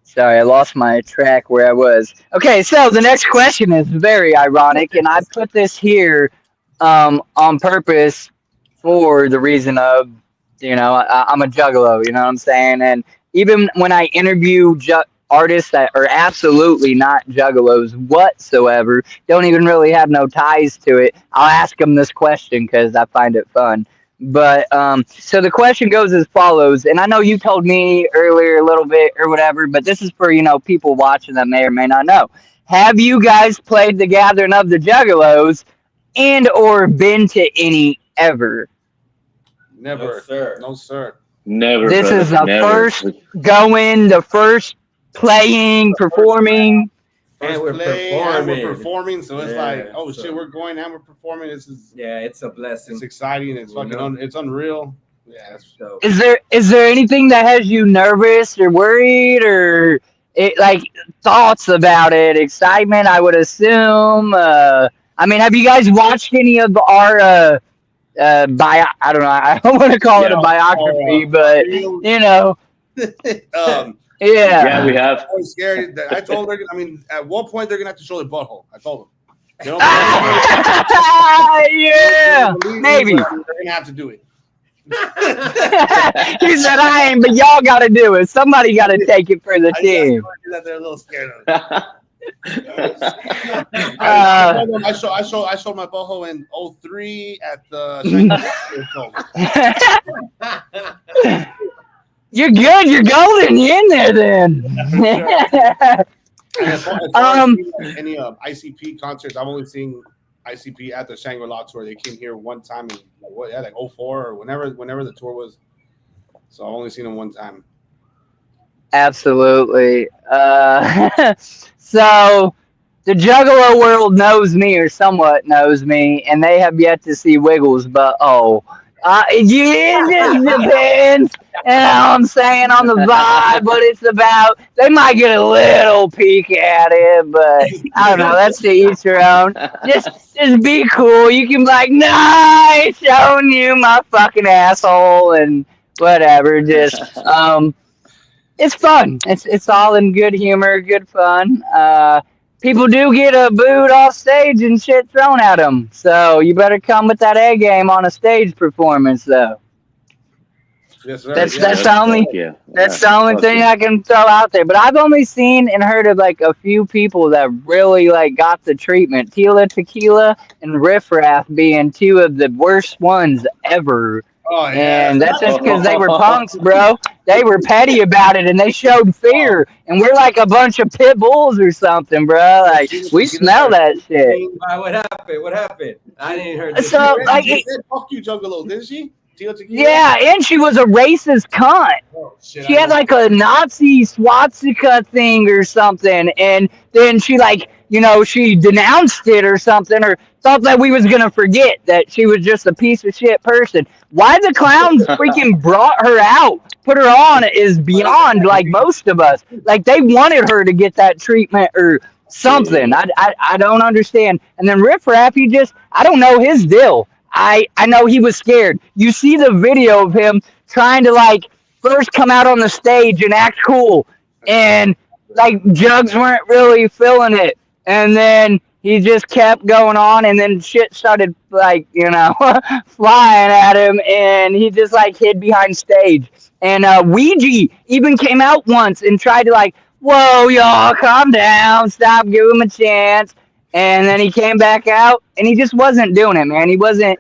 Sorry, I lost my track where I was. Okay, so the next question is very ironic, and I put this here on purpose for the reason of, I'm a juggalo, you know what I'm saying? And even when I interview artists that are absolutely not juggalos whatsoever, don't even really have no ties to it, I'll ask them this question because I find it fun. But so the question goes as follows, and I know you told me earlier a little bit or whatever, but this is for people watching that may or may not know. Have you guys played the Gathering of the Juggalos and or been to any ever? Never, No, sir. No, sir. Never. This brother, is the never. first going, the first playing, performing. First And we're play, and performing. we're performing, so it's Yeah, like, oh so- shit, we're going and we're performing. This is it's a blessing. it's exciting. It's fucking it's unreal. Yeah, it's So, Is there anything that has you nervous or worried or like thoughts about it? Excitement, I would assume. I mean, have you guys watched any of our I don't know. I don't want to call it a biography, but Yeah, we yeah. have. I was scared. I told her. I mean, at one point they're gonna have to show their butthole. I told them. Yeah, maybe. They're gonna have to do it. He said, "I ain't," but y'all got to do it. Somebody got to take it for the team. That they're a little scared of it. I showed my boho in 03 at the You're good. You're golden. You're in there then. as far as any ICP concerts, I've only seen ICP at the Shangri-La tour. They came here one time in like 04 or whenever the tour was. So I've only seen them one time. Absolutely. So the Juggalo world knows me or somewhat knows me, and they have yet to see Wiggles. But it just depends. You know what I'm saying, on the vibe, but it's about, they might get a little peek at it, but I don't know, that's to each their own. Just be cool. You can be like, nice, showing you my fucking asshole and whatever. Just it's fun. It's all in good humor, good fun. People do get booed off stage and shit thrown at them, so you better come with that A game on a stage performance, though. Yes, sir. That's Yeah. the only thing I can throw out there. But I've only seen and heard of like a few people that really like got the treatment. Tila Tequila and Riff Raff being two of the worst ones ever. Oh, yeah. And that's just because they were punks, bro. They were petty about it and they showed fear. And we're like a bunch of pit bulls or something, bro. Like we smell that shit. what happened? What happened? I didn't hear this. So like, She said, "Fuck you, Juggalo," didn't she? yeah, and she was a racist cunt. Oh, shit, She had like a Nazi swastika thing or something, and then she she denounced it or something, or thought that we was gonna forget that she was just a piece of shit person. Why the clowns freaking brought her out, put her on, is beyond like most of us. Like they wanted her to get that treatment or something. I don't understand. And then Riff Raff, I don't know his deal. I know he was scared. You see the video of him trying to like first come out on the stage and act cool, and like Jugs weren't really feeling it, and then he just kept going on, and then shit started like flying at him, and he just like hid behind stage. And Ouija even came out once and tried to like, whoa y'all, calm down, stop, give him a chance. And then he came back out, and he just wasn't doing it, man. He wasn't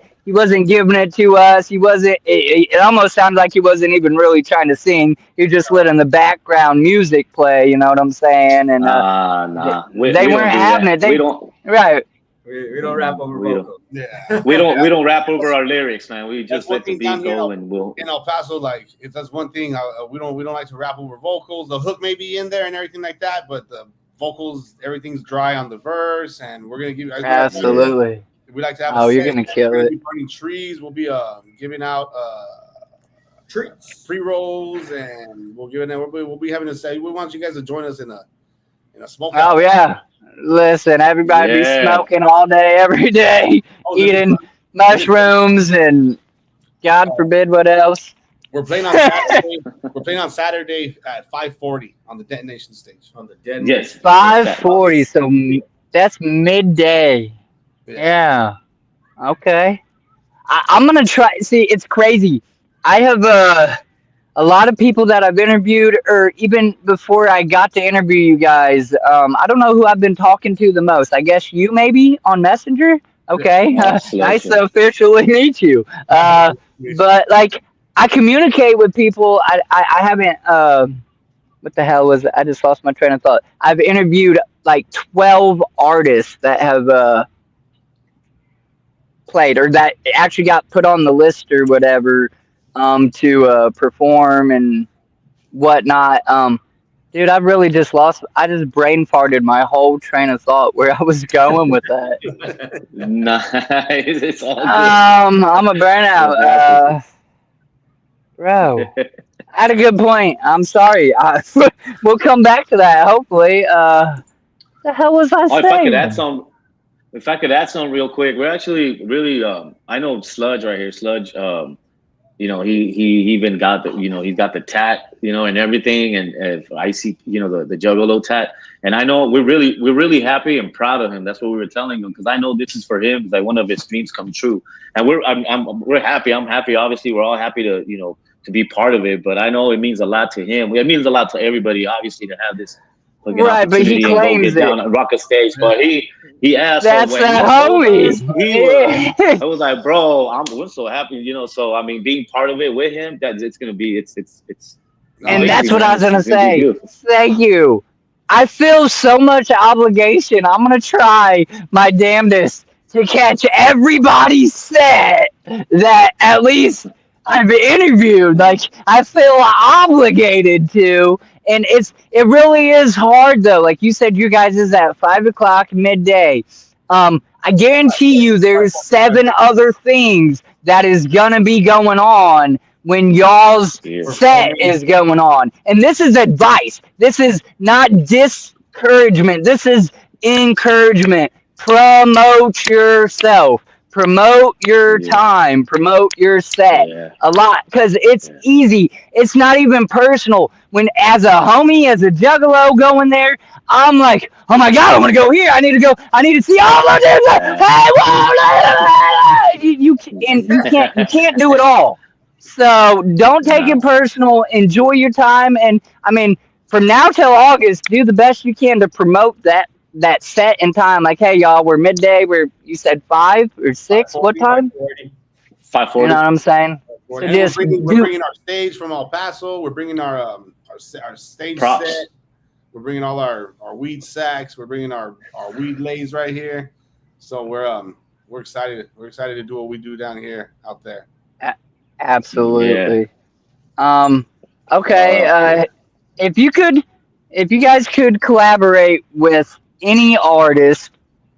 giving it to us. He wasn't. It almost sounded like he wasn't even really trying to sing. He just letting the background music play. You know what I'm saying? And nah, they weren't having it. We don't. Right. We don't rap over vocals. Yeah. We don't rap over our lyrics, man. We just That's let the one thing beat down go, here and we'll. In El Paso, like if that's one thing, we don't like to rap over vocals. The hook may be in there and everything like that, but the vocals, everything's dry on the verse, and we're gonna give you guys. Absolutely. We like to have. Oh, a you're set. gonna kill We're it. gonna be burning trees. We'll be giving out Treats. pre rolls, and we'll be having a say. We want you guys to join us in a smokehouse. Oh yeah. Listen, everybody be Yeah. smoking all day, every day, Oh, eating mushrooms and God forbid what else. we're playing on Saturday. We're playing on Saturday at 5:40 on the detonation stage. On the dead. Yes. 5:40, so that's midday. Yeah. Okay. I'm gonna try. See, it's crazy. I have a lot of people that I've interviewed, or even before I got to interview you guys. I don't know who I've been talking to the most. I guess you maybe on Messenger. Okay. Nice to officially meet you. But like, I communicate with people. I haven't. What the hell was it? I just lost my train of thought. I've interviewed like 12 artists that have played or that actually got put on the list or whatever to perform and whatnot. Dude, I really just I just brain farted my whole train of thought where I was going with that. Nice. It's all good. I'm a burnout. Bro, I had a good point. I'm sorry. We'll come back to that, hopefully. The hell was I Oh, saying? if I could add some real quick, we're actually really I know Sludge right here. Sludge, he even got he's got the tat, and everything, and I see, the Juggalo tat. And I know we're really happy and proud of him. That's what we were telling him, because I know this is for him, like one of his dreams come true. And we're happy. I'm happy. Obviously, we're all happy to to be part of it. But I know it means a lot to him. It means a lot to everybody, obviously, to have this right. But he claims and go get down and rock a stage. But he asked. That's that homie. I was like, bro, we're so happy, So I mean, being part of it with him, that it's gonna be it's. And that's what I was gonna say. Thank you. I feel so much obligation. I'm gonna try my damnedest to catch everybody's set that at least I've interviewed. Like, I feel obligated to, and it really is hard though. Like you said, you guys is at 5:00 midday. I guarantee you there's 7 other things that is gonna be going on when y'all's set is going on. And this is advice. This is not discouragement. This is encouragement. Promote yourself. Promote your time. Promote your set a lot, because it's easy. It's not even personal. When as a homie, as a juggalo going there, I'm like, oh my God, I want to go here. I need to go. I need to see all of this. Hey, you can't do it all. So don't take it personal. Enjoy your time, and I mean, from now till August, do the best you can to promote that set in time. Like, hey, y'all, we're midday. You said 5 or 6. What time? 5:40. You know what I'm saying? So just we're bringing our stage from El Paso. We're bringing our stage props. set. We're bringing all our weed sacks. We're bringing our weed lays right here. So we're excited. We're excited to do what we do down here out there. Absolutely. Okay. If you guys could collaborate with any artist,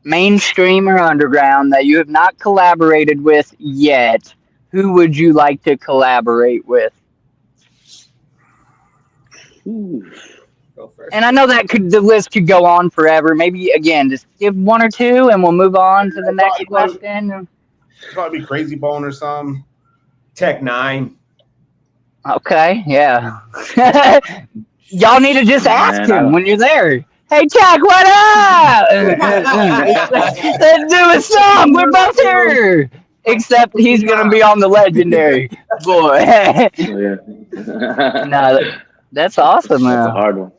mainstream or underground, that you have not collaborated with yet, who would you like to collaborate with? Go first. And I know that the list could go on forever. Maybe again, just give 1 or 2, and we'll move on to the next question. Probably be Crazy Bone or something. Tech 9. Okay, yeah. Y'all need to just ask him when you're there. Hey, Tech, what up? Let's do a song. We're both here. Except he's going to be on the legendary. Boy. No, that's awesome, man. That's a hard one.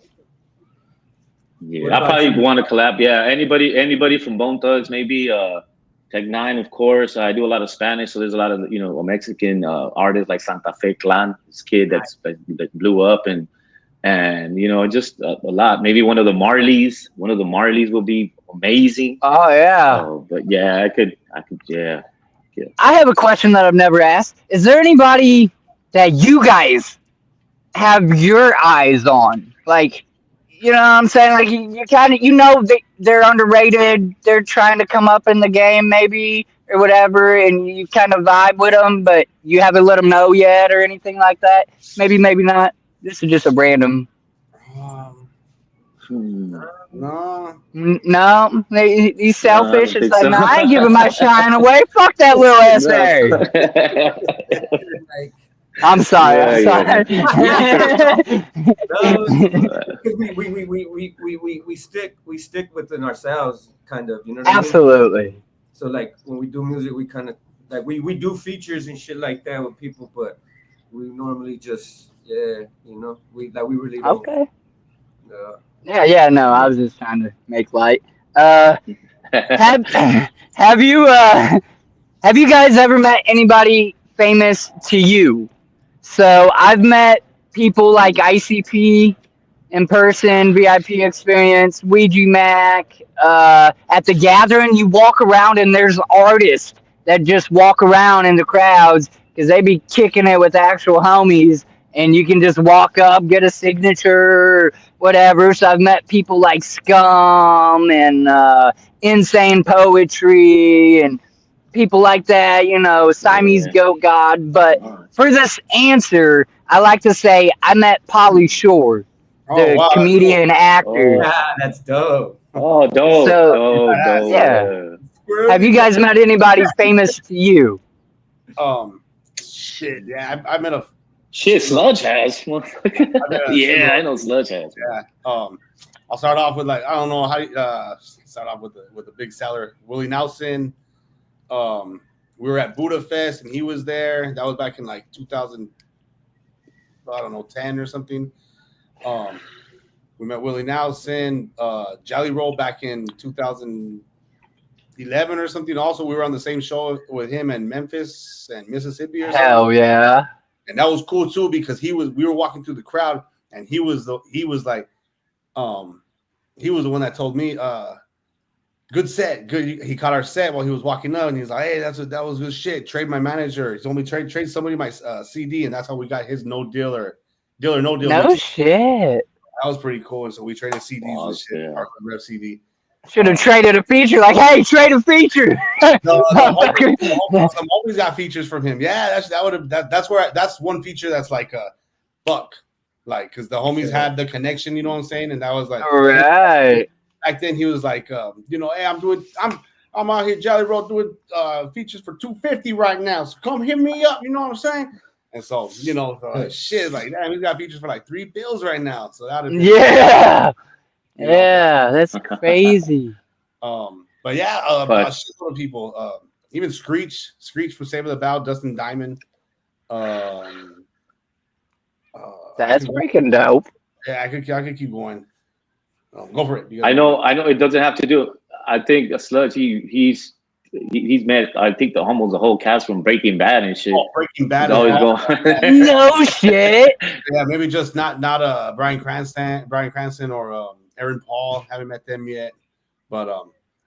Yeah, I probably want to collab. Yeah, anybody from Bone Thugs, maybe Tech 9, of course. I do a lot of Spanish, so there's a lot of Mexican artists like Santa Fe Clan, this kid that blew up, and just a lot. Maybe one of the Marleys. One of the Marleys will be amazing. Oh yeah. But yeah, I could. Yeah. I have a question that I've never asked. Is there anybody that you guys have your eyes on? Like, you know what I'm saying? Like, you kind of, that they're underrated, they're trying to come up in the game maybe or whatever, and you kind of vibe with them, but you haven't let them know yet or anything like that? Maybe, maybe not. This is just a random. Um, Hmm. no. No, he's No, I selfish. don't It's think like, so. no, I ain't giving my shine away. Fuck that little No. essay. Like, I'm sorry. Yeah, I'm sorry. no, because we stick within ourselves, kind of. You know what I mean? Absolutely. So like when we do music, we kind of like we do features and shit like that with people, but we normally just we really don't. Okay. Uh, Yeah, yeah. No, I was just trying to make light. Uh, have have you have you guys ever met anybody famous to you? So I've met people like ICP in person, VIP experience, Ouija Mac. At the gathering, you walk around and there's artists that just walk around in the crowds because they be kicking it with actual homies, and you can just walk up, get a signature, whatever. So I've met people like Scum and Insane Poetry and people like that, you know, Siamese Yeah. Goat God. But for this answer, I like to say I met Polly Shore, Oh the wow, that's cool. comedian actor. Oh, that's dope. oh, dope, So dope, Badass. dope. yeah, Yeah. have you guys met anybody famous to you? Shit. Yeah, I met a. Shit, Sludge has. I met a Yeah, similar- I know Sludge has. Yeah. I'll start off with like I don't know how you, start off with the big seller Willie Nelson. We were at Buddha Fest and he was there. That was back in like 2000, I don't know, 10 or something. We met Willie Nelson, Jelly Roll back in 2011 or something. Also, we were on the same show with him in Memphis and Mississippi or something. Hell yeah. And that was cool too because we were walking through the crowd and he was the one that told me good set, good. He caught our set while he was walking up and he's like, hey, that was good shit. Trade my manager. He told me trade somebody my CD, and that's how we got his no deal or no deal. No shit. That was pretty cool. And so we traded CDs and shit. Yeah. Our rep CD. Should have traded a feature. Like, hey, trade a feature. Some always got features from him. Yeah, that's one feature that's like a fuck, like because the homies had the connection. You know what I'm saying? And that was like Right. back then. He was like, hey, I'm out here Jelly Roll doing features for $250 right now. So come hit me up. You know what I'm saying? And so shit like that. We got features for like $3 right now. So that Yeah. Yeah, that's crazy. But yeah, a shitload of people. Even Screech from Save the Bow, Dustin Diamond. That's freaking dope. Yeah, I could keep going. Go for it. I know. It doesn't have to do. I think Sludge. He's met. I think almost the whole cast from Breaking Bad and shit. Oh, Breaking Bad. He's always going. No shit. Yeah, maybe just not Bryan Cranston or Aaron Paul. Haven't met them yet. But as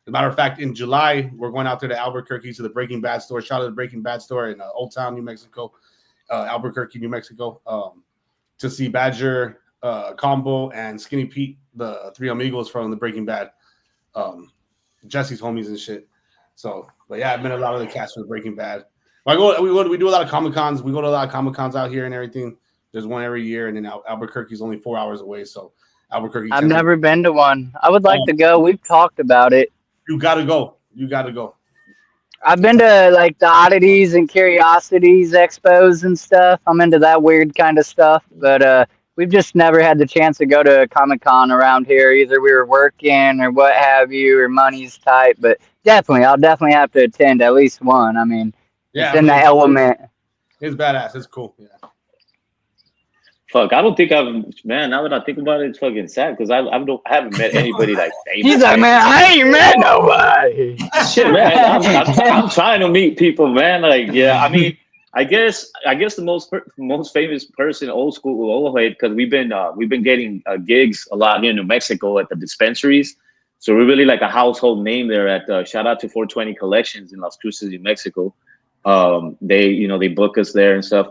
a matter of fact, in July we're going out there to Albuquerque to the Breaking Bad store. Shout out to the Breaking Bad store in Old Town, New Mexico, Albuquerque, New Mexico, to see Badger, Combo, and Skinny Pete, the three amigos from the Breaking Bad, Jesse's homies and shit. So, but yeah, I've been a lot of the cast for the Breaking Bad. We do a lot of Comic Cons. We go to a lot of Comic Cons out here and everything. There's one every year, and then Albuquerque's only 4 hours away. So Albuquerque. I've never been to one. I would like to go. We've talked about it. You gotta go. I've been to like the oddities and curiosities expos and stuff. I'm into that weird kind of stuff, but we've just never had the chance to go to Comic Con around here. Either we were working or what have you, or money's tight. But I'll definitely have to attend at least one. I mean, it's in the element. It's badass. It's cool. Yeah. Fuck, I don't think man. Now that I think about it, it's fucking sad because I haven't met anybody like famous. He's like, man, I ain't met nobody. Shit, man. I'm trying to meet people, man. Like, yeah. I mean, I guess the most famous person, old head, because we've been getting gigs a lot here in New Mexico at the dispensaries. So we're really like a household name there. At shout out to 420 Collections in Las Cruces, New Mexico. They book us there and stuff.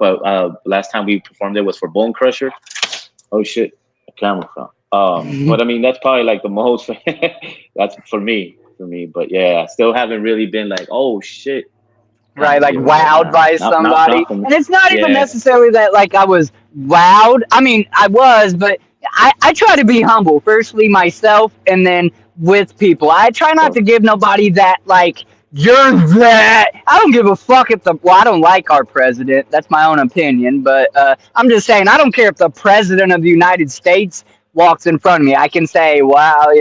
Last time we performed there was for Bone Crusher. Oh shit, a camera fell. But I mean, that's probably like the most. That's for me. But yeah, I still haven't really been like, oh shit. Right, like Yeah, wowed by somebody. not for me. And it's not even Yeah. necessarily that like I was wowed. I mean, I was, but I try to be humble. Firstly myself and then with people. I try not to give nobody that like you're that. I don't give a fuck if the well, I don't like our president. That's my own opinion, but I'm just saying I don't care if the president of the United States walks in front of me. I can say, "Wow,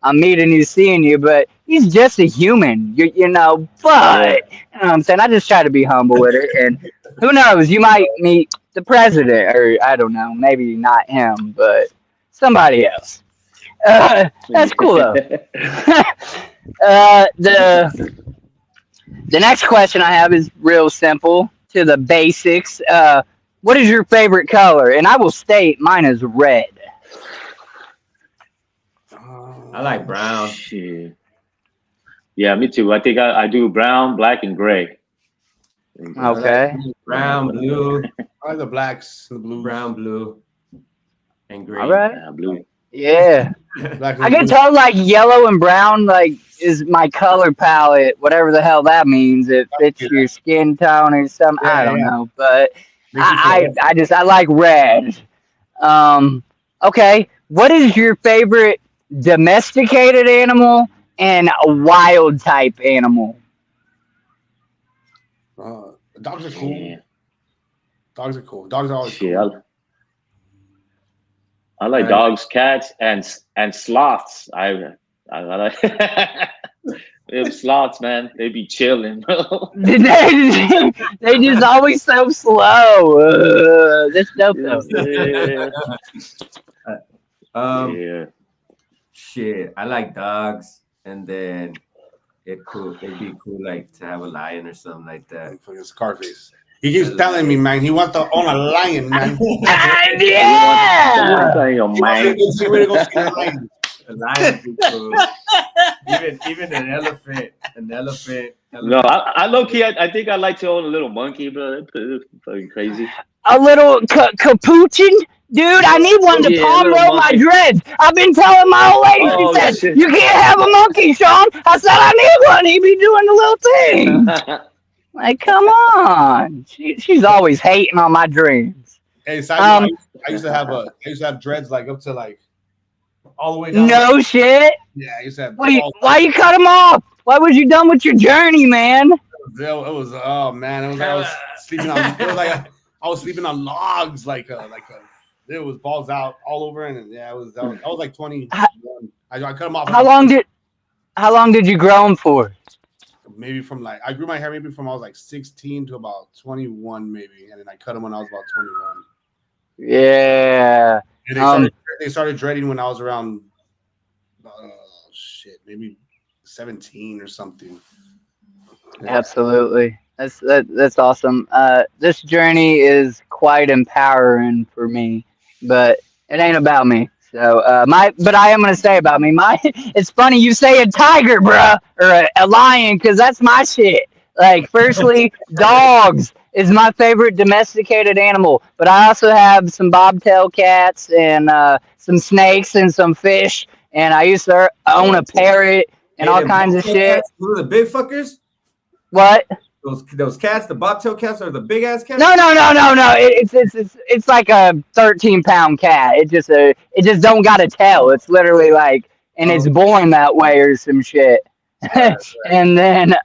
I'm meeting you, seeing you," but he's just a human. But you know what I'm saying? I just try to be humble with it. And who knows? You might meet the president, or I don't know, maybe not him, but somebody else. That's cool, though. The next question I have is real simple to the basics. What is your favorite color? And I will state mine is red. I like brown. Shit. Yeah, me too. I think I do brown, black, and gray. Okay. Brown, blue. I like the blacks, the blues. Brown, blue, and green. All right. Yeah, blue. Yeah. Black I can blue. tell like yellow and brown like is my color palette, whatever the hell that means. It fits your skin tone or something. I don't know, but I like red. Okay. What is your favorite domesticated animal and a wild type animal? Dogs are cool. Yeah. Dogs are cool. Dogs are always Shit, cool. I like dogs, cats, and sloths. I like them sloths, man. They be chilling, bro. They just always so slow. That's dope though. Yeah. Shit, I like dogs, and then it'd be cool like to have a lion or something like that. Fucking Scarface. He keeps telling me, man, he wants to own a lion, man. Yeah. A lion would be cool. Even an elephant. No, I low key. I think I'd like to own a little monkey, bro. That's fucking crazy. A little capuchin? Dude, I need one to palm roll my dreads. I've been telling my old lady, she said, shit. You can't have a monkey, Sean. I said, I need one. He be doing the little thing. Like, come on. She's always hating on my dreams. Hey, I used to have dreads like up to like all the way down. No shit. Yeah, I used to have. Why you cut them off? Why was you done with your journey, man? It was oh man, it was like I was sleeping on. It was like I was sleeping on logs, it was balls out all over, and yeah, I was like 20. I cut them off. How long did you grow them for? Maybe from like I grew my hair maybe from I was like 16 to about 21 maybe, and then I cut them when I was about 21. Yeah. And they started dreading when I was around maybe 17 or something. Absolutely. That's awesome. This journey is quite empowering for me, but it ain't about me. So but I am gonna say about me. It's funny you say a tiger, bruh, or a lion, because that's my shit. Like, firstly, dogs is my favorite domesticated animal, but I also have some bobtail cats and some snakes and some fish, and I used to own a parrot and all kinds of shit. Those are the big fuckers. What? Those cats, the bobtail cats, are the big ass cats. No. It's like a 13-pound cat. It just don't got a tail. It's literally like, and it's born that way or some shit. And then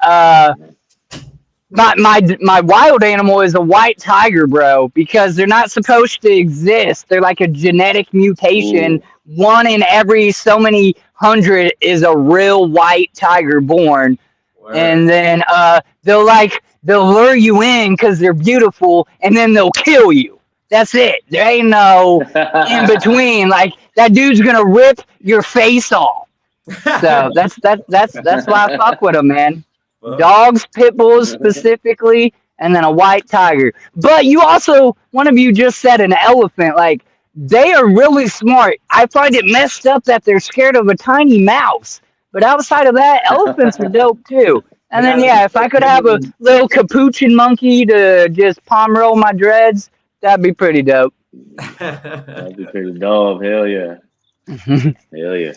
my wild animal is a white tiger, bro, because they're not supposed to exist. They're like a genetic mutation. Ooh. One in every so many hundred is a real white tiger born. Word. And then they'll lure you in because they're beautiful, and then they'll kill you. That's it. There ain't no in between. Like, that dude's gonna rip your face off. So that's why I fuck with them, man. Dogs, pit bulls specifically, and then a white tiger. But you also, one of you just said an elephant. Like, they are really smart. I find it messed up that they're scared of a tiny mouse. But outside of that, elephants are dope too. And then, yeah, if I could have a little capuchin monkey to just palm roll my dreads, that'd be pretty dope. That'd be pretty dope. Hell yeah. Hell yeah.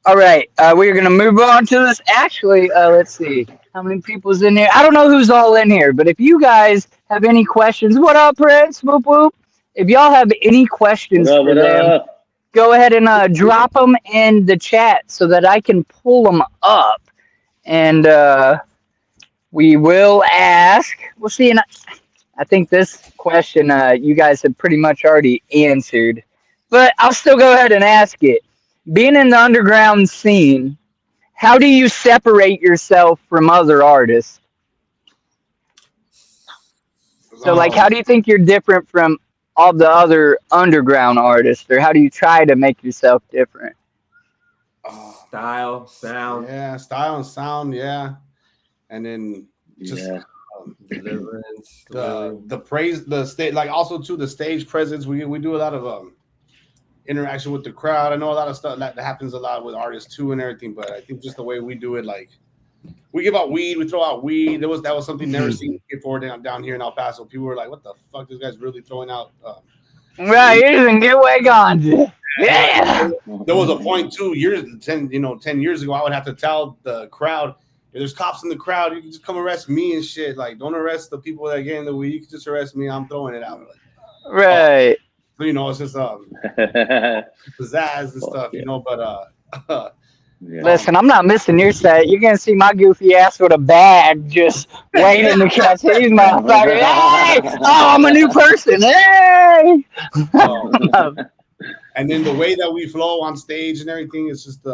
All right, we're gonna move on to this. Actually, let's see how many people's in here. I don't know who's all in here, but if you guys have any questions, what up, Prince? Whoop whoop. If y'all have any What questions up? for What them, up? go ahead and drop them in the chat so that I can pull them up, and we will ask. We'll see. And I think this question you guys have pretty much already answered, but I'll still go ahead and ask it. Being in the underground scene, how do you separate yourself from other artists? So, like, how Um, do you think you're different from all the other underground artists, or how do you try to make yourself different? uh, Style, sound, yeah, style and sound, yeah, and then just Yeah. deliverance, the praise, the stage, like also too the stage presence. We do a lot of interaction with the crowd. I know a lot of stuff that happens a lot with artists too and everything, but I think just the way we do it, like we give out weed, we throw out weed. That was something never seen before down here in El Paso. People were like, "What the fuck? This guy's really throwing out some Right, weed." you can get way gone. And like Yeah. there was a point 2 years, 10 years ago, I would have to tell the crowd, if there's cops in the crowd, you can just come arrest me and shit. Like, don't arrest the people that get in the weed. You can just arrest me. I'm throwing it out. Like, oh, Right. so, it's just pizzazz and Fuck stuff, yeah. but Yeah. um Listen, I'm not missing your set. You're gonna see my goofy ass with a bag just waiting to catch these motherfuckers. Hey! Oh, I'm a new person. Hey! um, and then the way that we flow on stage and everything is just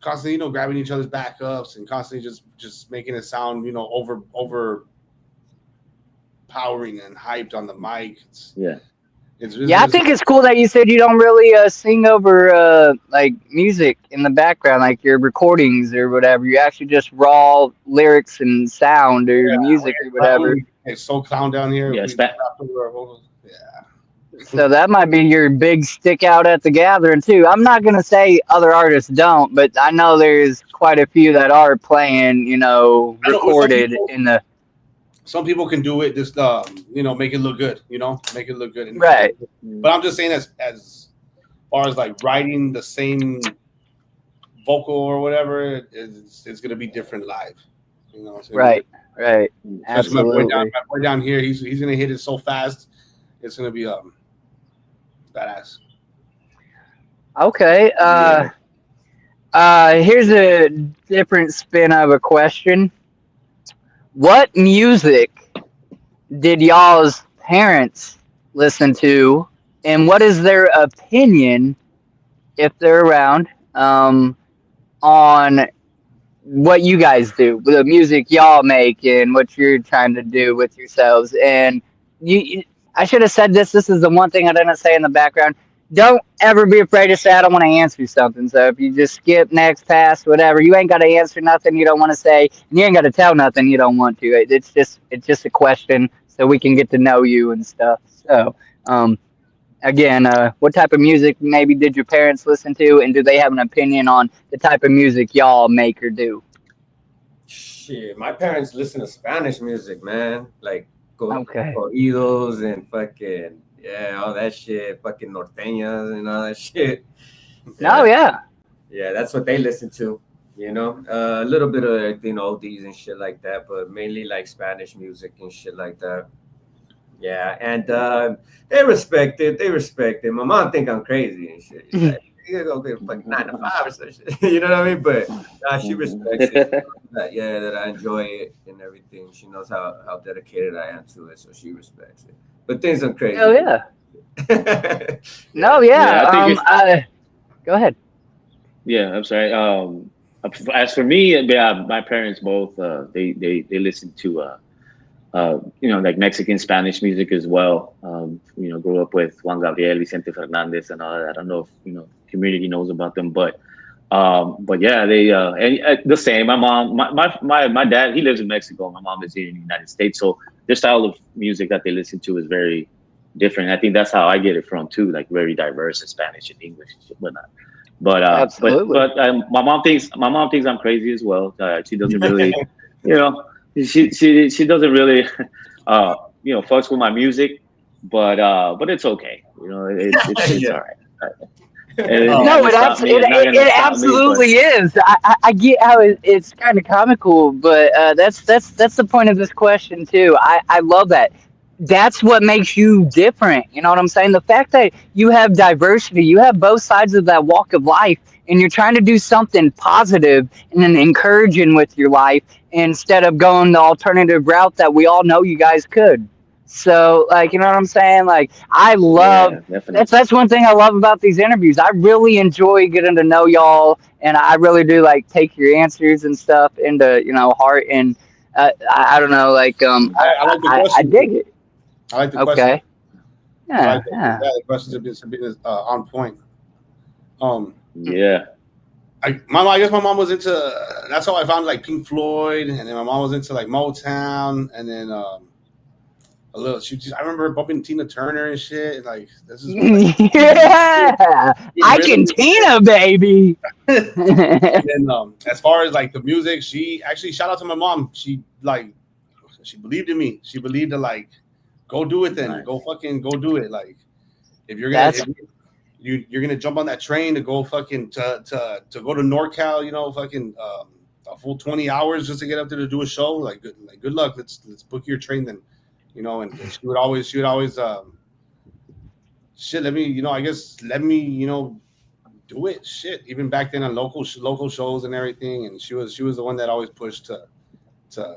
constantly, grabbing each other's backups and constantly just making it sound, overpowering and hyped on the mic. Yeah. It's Yeah, I think it's cool that you said you don't really sing over like music in the background, like your recordings or whatever. You actually just raw lyrics and sound or music or whatever. It's so clown down here. Yeah. If we rap over our vocals. Yeah. So that might be your big stick out at the gathering too. I'm not gonna say other artists don't, but I know there's quite a few that are playing, I know recorded in the some people can do it, just make it look good, make it look good. right. But I'm just saying, as far as like writing the same vocal or whatever, it's gonna be different live. It's gonna be Right, right. different. Especially Absolutely. my boy down here, he's gonna hit it so fast. It's gonna be badass. Okay. Here's a different spin of a question. What music did y'all's parents listen to, and what is their opinion, if they're around, on what you guys do, the music y'all make, and what you're trying to do with yourselves? And I should have said this. This is the one thing I didn't say in the background. Don't ever be afraid to say I don't want to answer something. So if you just skip, next, pass, whatever, you ain't got to answer nothing you don't want to say, and you ain't got to tell nothing you don't want to. It's just a question so we can get to know you and stuff. So again, what type of music maybe did your parents listen to, and do they have an opinion on the type of music y'all make or do? Shit, my parents listen to Spanish music, man. Like Okay. corridos and fucking all that shit, fucking norteñas and all that shit. No, yeah. Yeah, that's what they listen to. A little bit of everything, oldies and shit like that, but mainly like Spanish music and shit like that. Yeah, and they respect it. They respect it. My mom think I'm crazy and shit. She's like, you gotta go get fucking 9 to 5 or some shit. You know what I mean? But she respects it. That I enjoy it and everything. She knows how dedicated I am to it, so she respects it. But things are crazy. Hell yeah. No, yeah. Yeah, I think Go ahead. Yeah, I'm sorry. As for me, yeah, my parents both they listen to like Mexican Spanish music as well. Grew up with Juan Gabriel, Vicente Fernandez, and all that. I don't know if community knows about them, but yeah, they and the same. My mom, my dad, he lives in Mexico. My mom is here in the United States, so their style of music that they listen to is very different. I think that's how I get it from too, like very diverse in Spanish and English and whatnot. Absolutely. My mom thinks I'm crazy as well. She doesn't really, she doesn't really, fucks with my music, but it's okay. It's all right. It's Oh. not No, gonna stop me. It's not gonna it stop me. But absolutely is. I get how it's kind of comical, but that's the point of this question too. I love that. That's what makes you different. You know what I'm saying? The fact that you have diversity, you have both sides of that walk of life, and you're trying to do something positive and encouraging with your life instead of going the alternative route that we all know you guys could. So, like, you know what I'm saying? Like, I love yeah, definitely. that's one thing I love about these interviews. I really enjoy getting to know y'all, and I really do like take your answers and stuff into heart. And I don't know, like I like the I question. dig it. I like the question. Okay, I yeah, like yeah. the questions have been on point. Yeah. I guess my mom was into. That's how I found like Pink Floyd, and then my mom was into like Motown, and then a little. I remember bumping Tina Turner and shit. And, like this is like Yeah, rhythm. Argentina, baby. And then as far as like the music, she actually shout out to my mom. She believed in me. She believed to like go do it then. Nice. Go do it. Like if you're gonna That's you're gonna jump on that train to go fucking to go to NorCal, fucking a full 20 hours just to get up there to do a show. Like good luck. Let's book your train then. And she would always shit, let me, I guess let me, do it. Shit. Even back then on local shows and everything. And she was the one that always pushed to do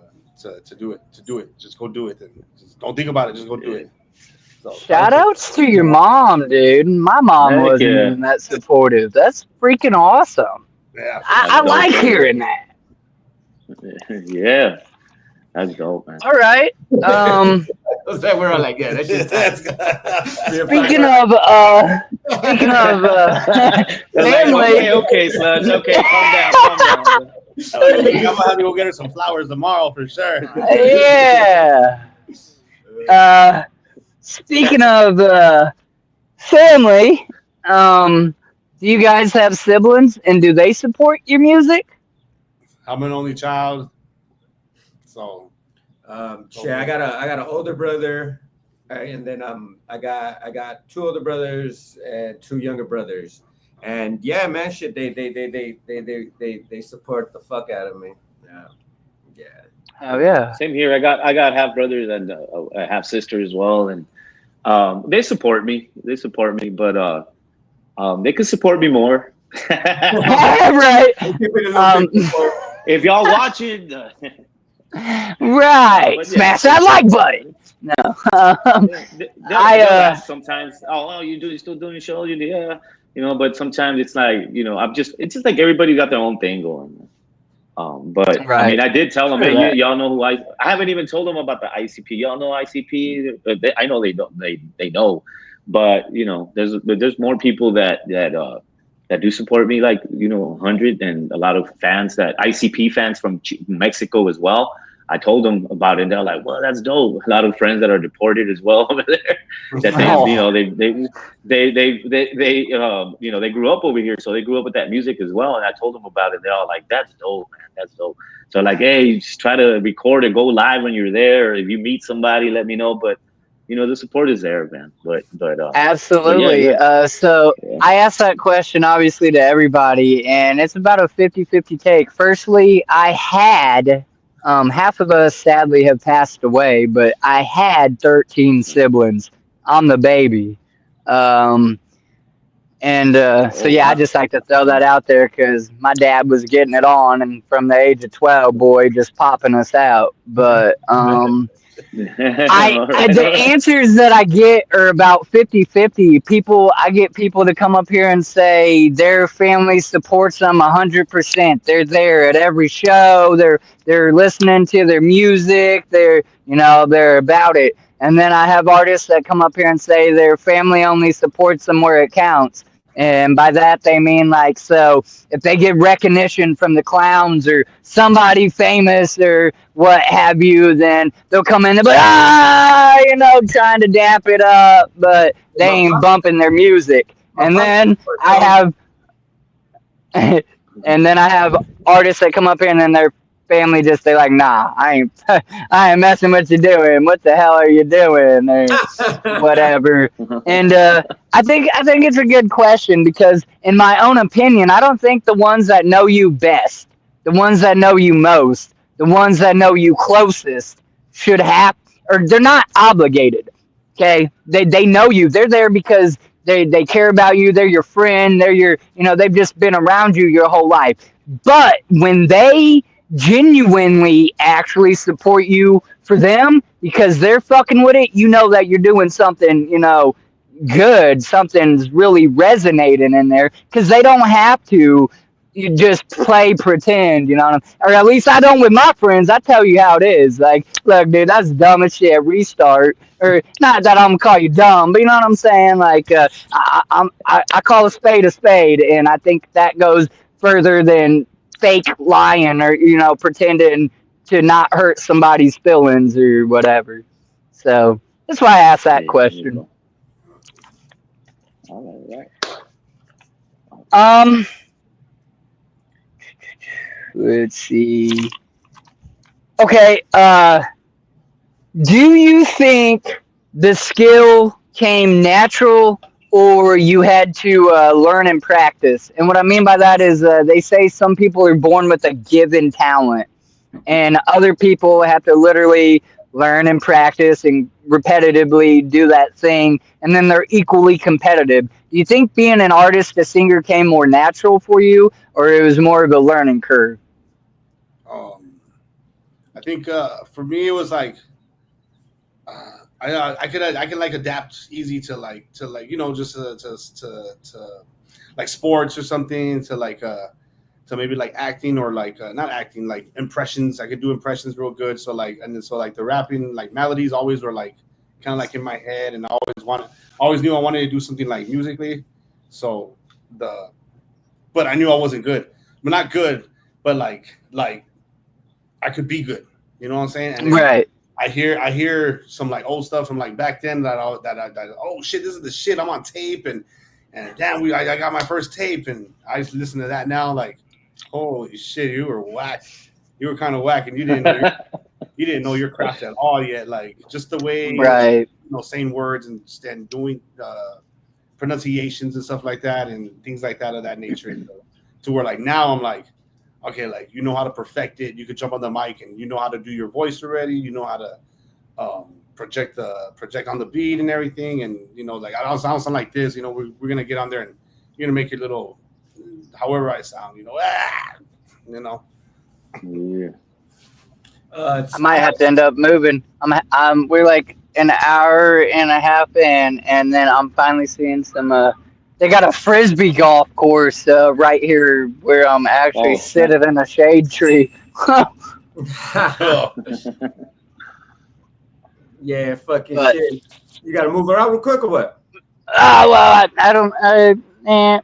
it. To do it. Just go do it. And just don't think about it, just go do it. So shout outs to your mom, dude. My mom Heck wasn't yeah. even that supportive. That's freaking awesome. yeah. I That's like dope. hearing that. Yeah. That's dope, man. All right. We're all like, yeah, that's just Speaking of They're like, family. okay, Sludge. Okay, calm down. I'm gonna have to go get her some flowers tomorrow for sure. Yeah. Speaking of family, do you guys have siblings, and do they support your music? I'm an only child, so shit, I got an older brother, and then I got two older brothers and two younger brothers, and yeah, man, shit, they support the fuck out of me. Yeah. Oh yeah. Same here. I got half brothers and a half sister as well, and they support me. But they could support me more. Right. If y'all watching, Right. but yeah. Smash that like button. No. they'll ask sometimes. Oh, you still doing shows? Yeah, But sometimes it's like it's just like everybody got their own thing going. But I Right. mean, I did tell them, True hey, that. y'all know who I haven't even told them about the ICP. Y'all know ICP? I know they don't. They know, but there's more people that do support me, like 100, and a lot of fans that ICP fans from Mexico as well. I told them about it, and they're like, "Well, that's dope." A lot of friends that are deported as well over there. That they grew up over here, so they grew up with that music as well. And I told them about it. They're all like, "That's dope, man. That's dope." So like, hey, just try to record and go live when you're there. Or if you meet somebody, let me know. But the support is there, man. But Absolutely. yeah. So I asked that question obviously to everybody, and it's about a 50-50 take. Firstly, I had half of us sadly have passed away, but I had 13 siblings. I'm the baby. So yeah, I just like to throw that out there because my dad was getting it on, and from the age of 12, boy, just popping us out. But the answers that I get are about 50-50. I get people to come up here and say their family supports them 100%. They're there at every show. They're listening to their music. They're about it. And then I have artists that come up here and say their family only supports them where it counts. And by that, they mean like, so if they get recognition from the clowns or somebody famous or what have you, then they'll come in and be like, trying to damp it up, but they ain't bumping their music. And then I have artists that come up here and then family just say like, nah, I ain't messing with you doing. What the hell are you doing? Or whatever. And I think it's a good question because, in my own opinion, I don't think the ones that know you best, the ones that know you most, the ones that know you closest, should have, or they're not obligated. Okay, they know you. They're there because they care about you. They're your friend. They're your, they've just been around you your whole life. But when they genuinely actually support you for them because they're fucking with it, you know that you're doing something, good. Something's really resonating in there because they don't have to. You just play pretend, or at least I don't with my friends. I tell you how it is. Like, look, dude, that's dumb as shit. Restart, or not that I'm gonna call you dumb, but you know what I'm saying. Like, I call a spade, and I think that goes further than fake lying or pretending to not hurt somebody's feelings or whatever. So that's why I asked that question. All right. Let's see. Okay, do you think the skill came natural or you had to learn and practice? And what I mean by that is they say some people are born with a given talent, and other people have to literally learn and practice and repetitively do that thing, and then they're equally competitive. Do you think being an artist, a singer, came more natural for you, or it was more of a learning curve? I think for me it was like I can like adapt easy to just to like sports or something, to maybe like acting or like not acting, like impressions. I could do impressions real good. So like, and then so like the rapping, like melodies always were like kind of like in my head, and I always knew I wanted to do something like musically. So but I knew I wasn't good, but not good, but like I could be good. You know what I'm saying? And Right. I hear some like old stuff from like back then that oh shit, this is the shit. I'm on tape, and damn, I got my first tape, and I used to listen to that now like, holy shit, you were whack. You were kind of whack, and you didn't know your craft at all yet. Like just the way Right. saying words and doing pronunciations and stuff like that and things like that of that nature. To where like now I'm like, okay, like you know how to perfect it. You could jump on the mic and you know how to do your voice already. You know how to project on the beat and everything. And like I don't sound like this. We're gonna get on there and you're gonna make it little, however I sound. Yeah. I might have to end up moving. We're like an hour and a half in, and then I'm finally seeing some. They got a frisbee golf course right here where I'm actually sitting in a shade tree. Yeah, fucking shit. You gotta move around real quick or what? Well, I don't.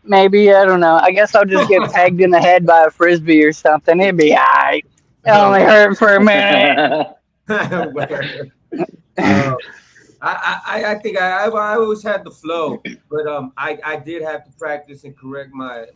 Maybe I don't know. I guess I'll just get pegged in the head by a frisbee or something. It'd be alright. It only hurt for a minute. I think I always had the flow, but I did have to practice and correct my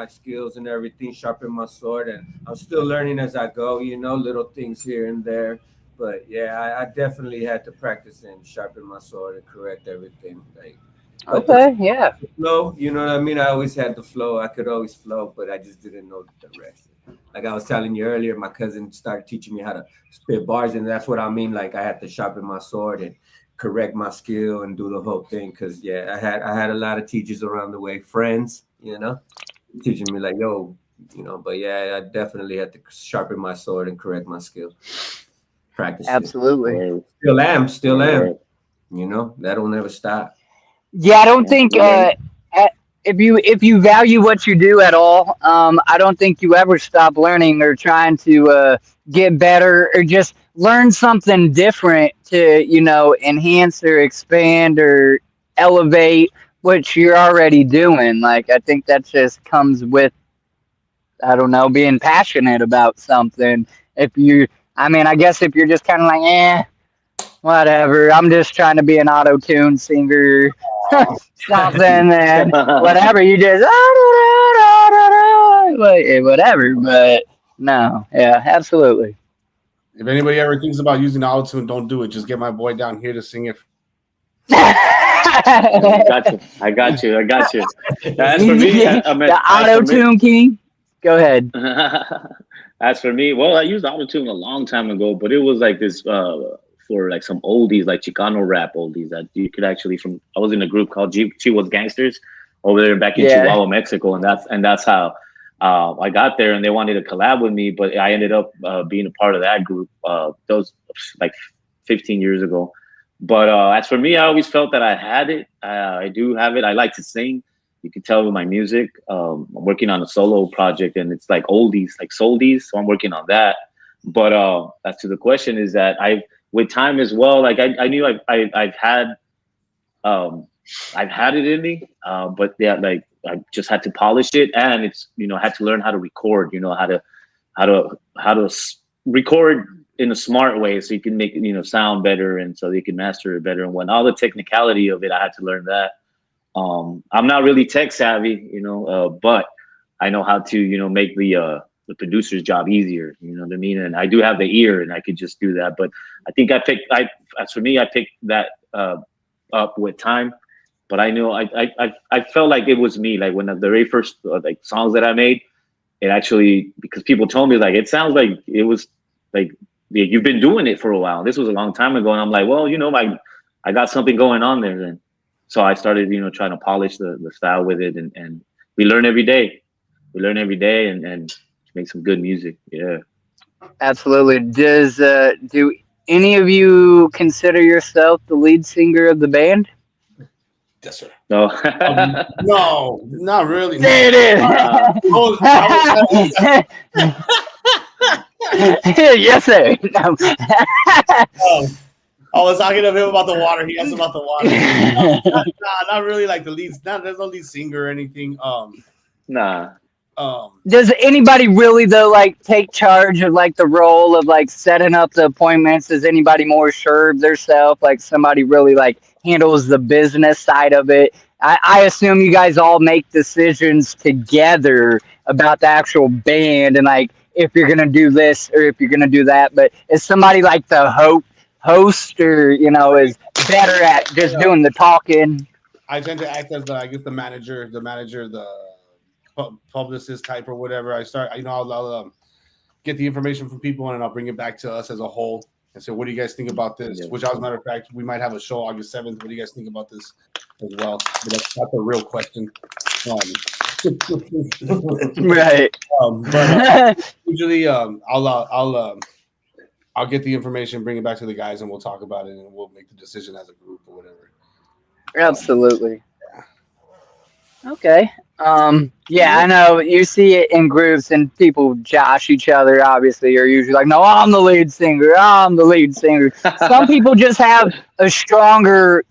skills and everything, sharpen my sword, and I'm still learning as I go. Little things here and there, but yeah, I definitely had to practice and sharpen my sword and correct everything. Like, okay, yeah. Flow, you know what I mean? I always had the flow. I could always flow, but I just didn't know the rest. Like I was telling you earlier, my cousin started teaching me how to spit bars, and that's what I mean. Like I had to sharpen my sword and correct my skill and do the whole thing. Cause yeah, I had a lot of teachers around the way, friends, teaching me like, yo, but yeah, I definitely had to sharpen my sword and correct my skill. Practice. Absolutely. Still am. That'll never stop. Yeah, I don't think if you value what you do at all, I don't think you ever stop learning or trying to get better or just learn something different to enhance or expand or elevate what you're already doing. Like I think that just comes with, I don't know, being passionate about something. I guess if you're just kind of like whatever, I'm just trying to be an auto-tune singer. Something and whatever, you just whatever, but No. Yeah, absolutely. If anybody ever thinks about using auto-tune, don't do it. Just get my boy down here to sing it. I got you. As for me, The auto tune king. Go ahead. as for me, well, I used autotune a long time ago, but it was like this for like some oldies, like Chicano rap oldies that you could actually from. I was in a group called She Was Gangsters over there back in Yeah. Chihuahua, Mexico, and that's how I got there, and they wanted to collab with me, but I ended up being a part of that group. That was like 15 years ago. But as for me, I always felt that I had it. I do have it. I like to sing. You can tell with my music. I'm working on a solo project, and it's like oldies, like soldies. So I'm working on that. But as to the question, is that with time as well. Like I knew um, I've had it in me. But yeah, like I just had to polish it, and it's had to learn how to record. How to record in a smart way so you can make it sound better, and so you can master it better. And when all the technicality of it, I had to learn that. I'm not really tech savvy, but I know how to make the producer's job easier. You know what I mean? And I do have the ear, and I could just do that. But I think as for me, I picked that up with time. But I know I felt like it was me. Like when the very first like songs that I made, it actually, because people told me like it sounds like it was like you've been doing it for a while. This was a long time ago, and I'm like, well, I got something going on there then. So I started, trying to polish the style with it, and we learn every day. We learn every day and make some good music. Yeah. Absolutely. Do any of you consider yourself the lead singer of the band? Yes, sir. No. No, not really. There it is. Yes, sir. No. I was talking to him about the water. He asked about the water. Not really like the lead. There's no lead singer or anything. Nah. Does anybody really though like take charge of like the role of like setting up the appointments? Does anybody more sure of themselves? Like somebody really like handles the business side of it? I assume you guys all make decisions together about the actual band and like if you're gonna do this or if you're gonna do that. But is somebody like the host or is better at just doing the talking? I tend to act as the manager, the publicist type or whatever. I'll get the information from people and I'll bring it back to us as a whole and say, what do you guys think about this? Yeah. Which, as a matter of fact, we might have a show August 7th. What do you guys think about this as well? But that's a real question. Right. But usually, I'll get the information, bring it back to the guys, and we'll talk about it, and we'll make the decision as a group or whatever. Absolutely. Okay. Yeah, I know you see it in groups and people josh each other, obviously, you're usually like, no, I'm the lead singer. Some people just have a stronger,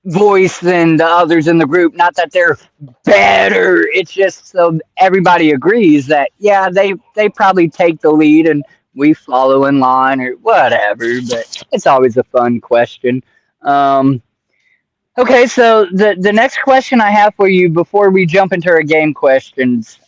voice than the others in the group. Not that they're better. It's just so everybody agrees that, yeah, they probably take the lead and we follow in line or whatever, but it's always a fun question. Okay, so the next question I have for you before we jump into our game questions,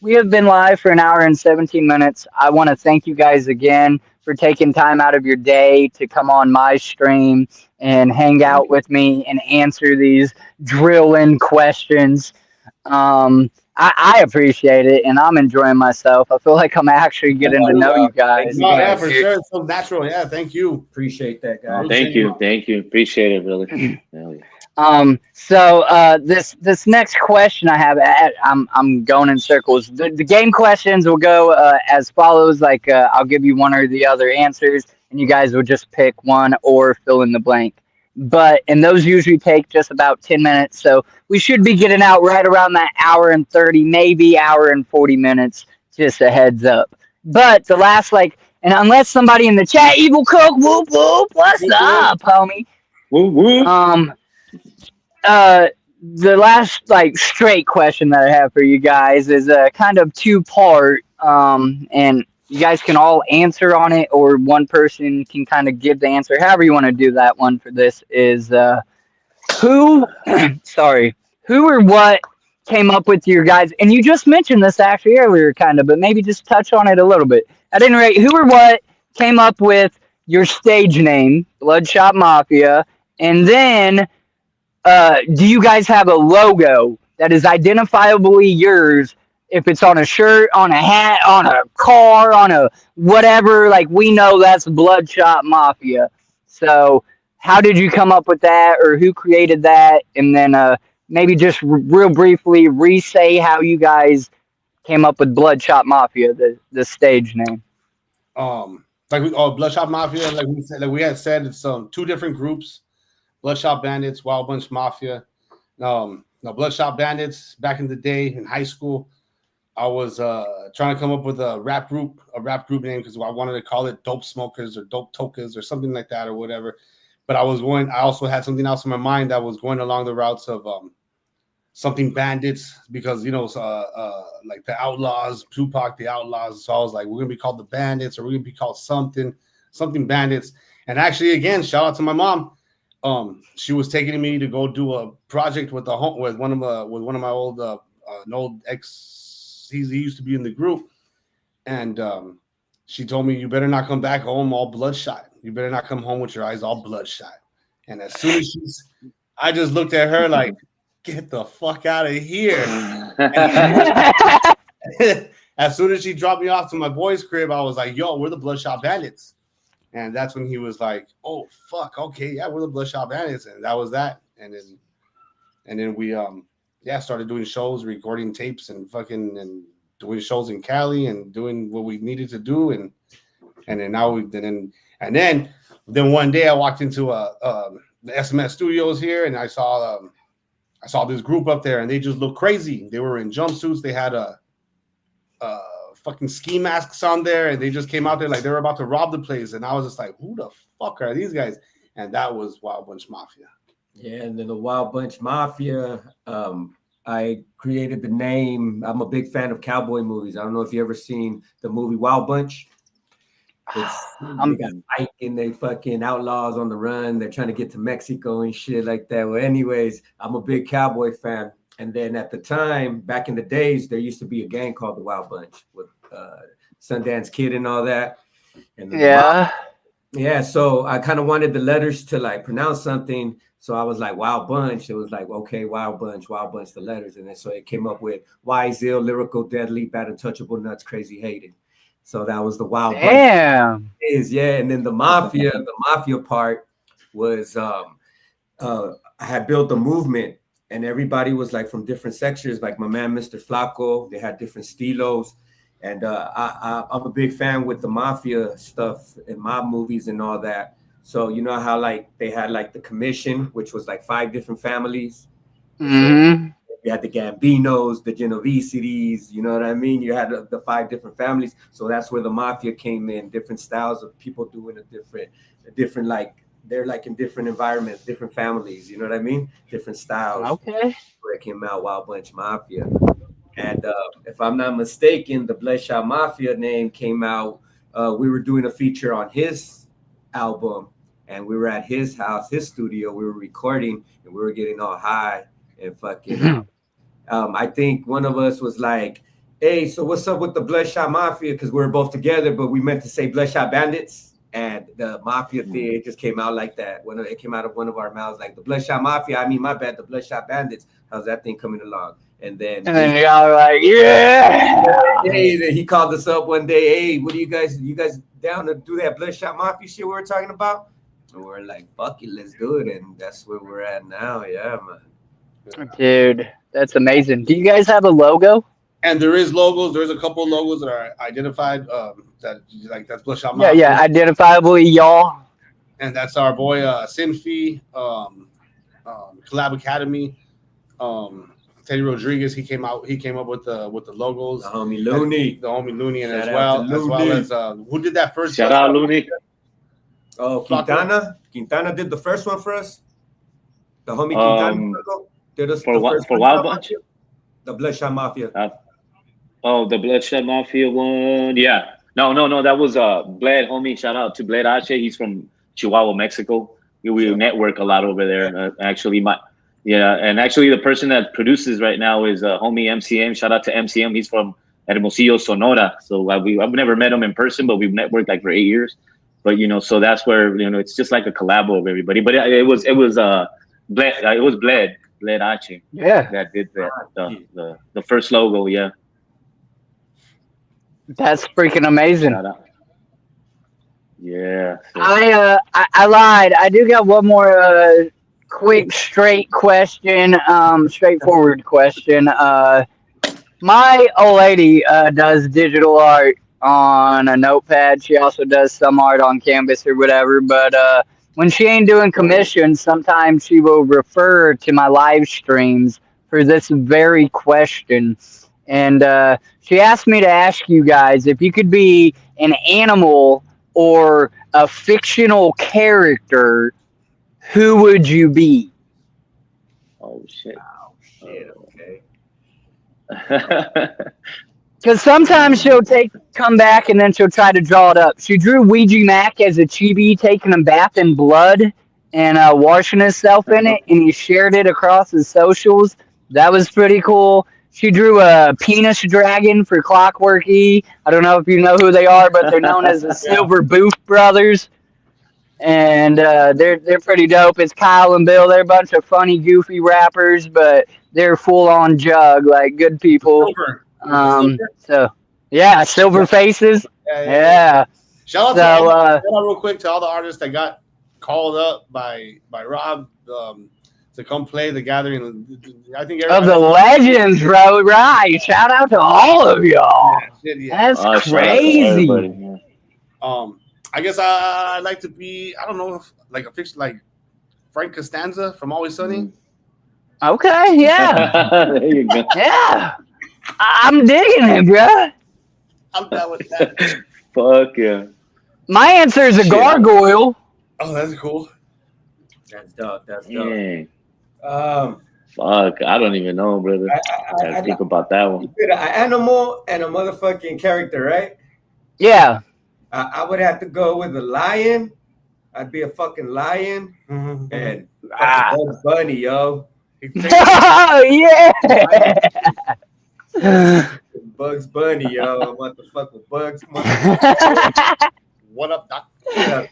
we have been live for an hour and 17 minutes. I want to thank you guys again for taking time out of your day to come on my stream and hang out with me and answer these drill-in questions. I appreciate it, and I'm enjoying myself. I feel like I'm actually getting to know you guys. No, yeah, for sure. It's so natural. Yeah, thank you. Appreciate that, guys. Thank you. Appreciate it, really. So this next question I have, I'm going in circles. The game questions will go as follows. Like I'll give you one or the other answers, and you guys will just pick one or fill in the blank. And those usually take just about 10 minutes. So we should be getting out right around that hour and 30, maybe hour and 40 minutes. Just a heads up. But the last and unless somebody in the chat, Evil Cook, whoop whoop, what's up, homie? Whoop, whoop. The last straight question that I have for you guys is kind of two-part, and you guys can all answer on it, or one person can kind of give the answer. However you want to do that one for this is who or what came up with your guys? And you just mentioned this actually earlier, kind of, but maybe just touch on it a little bit. At any rate, who or what came up with your stage name, Bloodshot Mafia, and then do you guys have a logo that is identifiably yours? If it's on a shirt, on a hat, on a car, on a whatever, like we know that's Bloodshot Mafia. So, how did you come up with that, or who created that? And then maybe just real briefly re-say how you guys came up with Bloodshot Mafia, the stage name. Like we Bloodshot Mafia, like we said, like we had said, it's two different groups: Bloodshot Bandits, Wild Bunch Mafia. Now Bloodshot Bandits. Back in the day in high school, I was trying to come up with a rap group name because I wanted to call it Dope Smokers or Dope Tokas or something like that or whatever. But I also had something else in my mind that was going along the routes of something bandits, because like the Outlaws, Tupac, the Outlaws. So I was like, we're gonna be called the Bandits, or we're gonna be called something Bandits. And actually, again, shout out to my mom. She was taking me to go do a project with one of my old an old ex. He used to be in the group, and she told me, you better not come back home all bloodshot. You better not come home with your eyes all bloodshot. And as soon as I just looked at her like, get the fuck out of here. As soon as she dropped me off to my boy's crib, I was like, yo, we're the Bloodshot Bandits. And that's when he was like, oh, fuck, okay, yeah, we're the Bloodshot Bandits. And that was that. And then we started doing shows, recording tapes and doing shows in Cali and doing what we needed to do. And then one day I walked into the SMS studios here, and I saw this group up there, and they just looked crazy. They were in jumpsuits. They had fucking ski masks on there, and they just came out there like they were about to rob the place. And I was just like, who the fuck are these guys? And that was Wild Bunch Mafia. Yeah, and then the Wild Bunch Mafia, I created the name. I'm a big fan of cowboy movies. I don't know if you ever seen the movie Wild Bunch. They got Ike and they fucking outlaws on the run. They're trying to get to Mexico and shit like that. Well, anyways, I'm a big cowboy fan. And then at the time, back in the days, there used to be a gang called the Wild Bunch with Sundance Kid and all that. And so I kind of wanted the letters to like pronounce something. So I was like, Wild Bunch. It was like, okay, Wild Bunch, the letters. And then so it came up with wise, ill, lyrical, deadly, bad, untouchable, nuts, crazy, hated. So that was the Wild Bunch. Damn. Yeah. And then the mafia part was I had built a movement, and everybody was like from different sections, like my man, Mr. Flaco. They had different estilos. And I'm a big fan with the mafia stuff in my movies and all that. So you know how like they had like the commission, which was like 5 different families. Mm-hmm. So you had the Gambinos, the Genovesities, you know what I mean? You had the 5 different families. So that's where the mafia came in, different styles of people doing a different like, they're like in different environments, different families, you know what I mean? Different styles. Okay. Where it came out, Wild Bunch Mafia. And if I'm not mistaken, the Bloodshot Mafia name came out. We were doing a feature on his album, and we were at his house, his studio. We were recording, and we were getting all high and fucking. I think one of us was like, "Hey, so what's up with the Bloodshot Mafia?" Because we were both together, but we meant to say Bloodshot Bandits. And the Mafia thing, it just came out like that. When it came out of one of our mouths, like the Bloodshot Mafia. I mean, my bad, the Bloodshot Bandits. How's that thing coming along? And then y'all were like, yeah. Hey, he called us up one day. Hey, what do you guys down to do that Bloodshot Mafia shit we were talking about? And we're like, fuck it, let's do it. And that's where we're at now. Yeah, man. Dude, that's amazing. Do you guys have a logo? And there is logos. There's a couple of logos that are identified. That's Bloodshot Mafia. Yeah, identifiably y'all. And that's our boy Sinfi, Collab Academy. Teddy Rodriguez, he came up with the logos. The homie Looney, and as well as who did that first? Shout out Looney. Oh, Quintana did the first one for us. The homie Quintana did us for Wild Bunch. The Bloodshot Mafia. The Bloodshot Mafia one. Yeah. No. That was Bled, homie. Shout out to Bled Ache. He's from Chihuahua, Mexico. We network a lot over there. Actually, Yeah, and actually, the person that produces right now is homie MCM. Shout out to MCM. He's from Hermosillo, Sonora. So I've never met him in person, but we've networked like for 8 years. But so that's where it's just like a collabo of everybody. But it was Bled Ache Yeah, that did the first logo. Yeah, that's freaking amazing. shout out. Yeah, so. I lied. I do got one more quick, straightforward question. My old lady does digital art on a notepad. She also does some art on canvas or whatever. But when she ain't doing commissions, sometimes she will refer to my live streams for this very question. And she asked me to ask you guys if you could be an animal or a fictional character, who would you be? Oh shit. Okay. Because sometimes she'll come back and then she'll try to draw it up. She drew Ouija Mac as a chibi taking a bath in blood and washing himself in it, and he shared it across his socials. That was pretty cool. She drew a penis dragon for Clockwork E. I don't know if you know who they are, but they're known as the Silver Booth Brothers. And they're pretty dope. It's Kyle and Bill. They're a bunch of funny, goofy rappers, but they're full on jug, like good people. So yeah, Silver Faces. Yeah. Shout out real quick to all the artists that got called up by Rob to come play the gathering. I think of the legends, bro. Right. Shout out to all of y'all. Yeah. That's crazy. I guess I'd like to be, I don't know, like a fiction, like Frank Costanza from Always Sunny. Okay, yeah. There you go. Yeah. I'm digging it, bro. I'm down with that. Fuck yeah. My answer is a gargoyle. Oh, that's cool. That's dope. Yeah. Fuck, I don't even know, brother. I think about that one. An animal and a motherfucking character, right? Yeah. I would have to go with a lion. I'd be a fucking lion. And Bugs Bunny, yo. Oh, yeah. Bugs Bunny, yo. What the fuck with Bugs? What up, Doc? Right.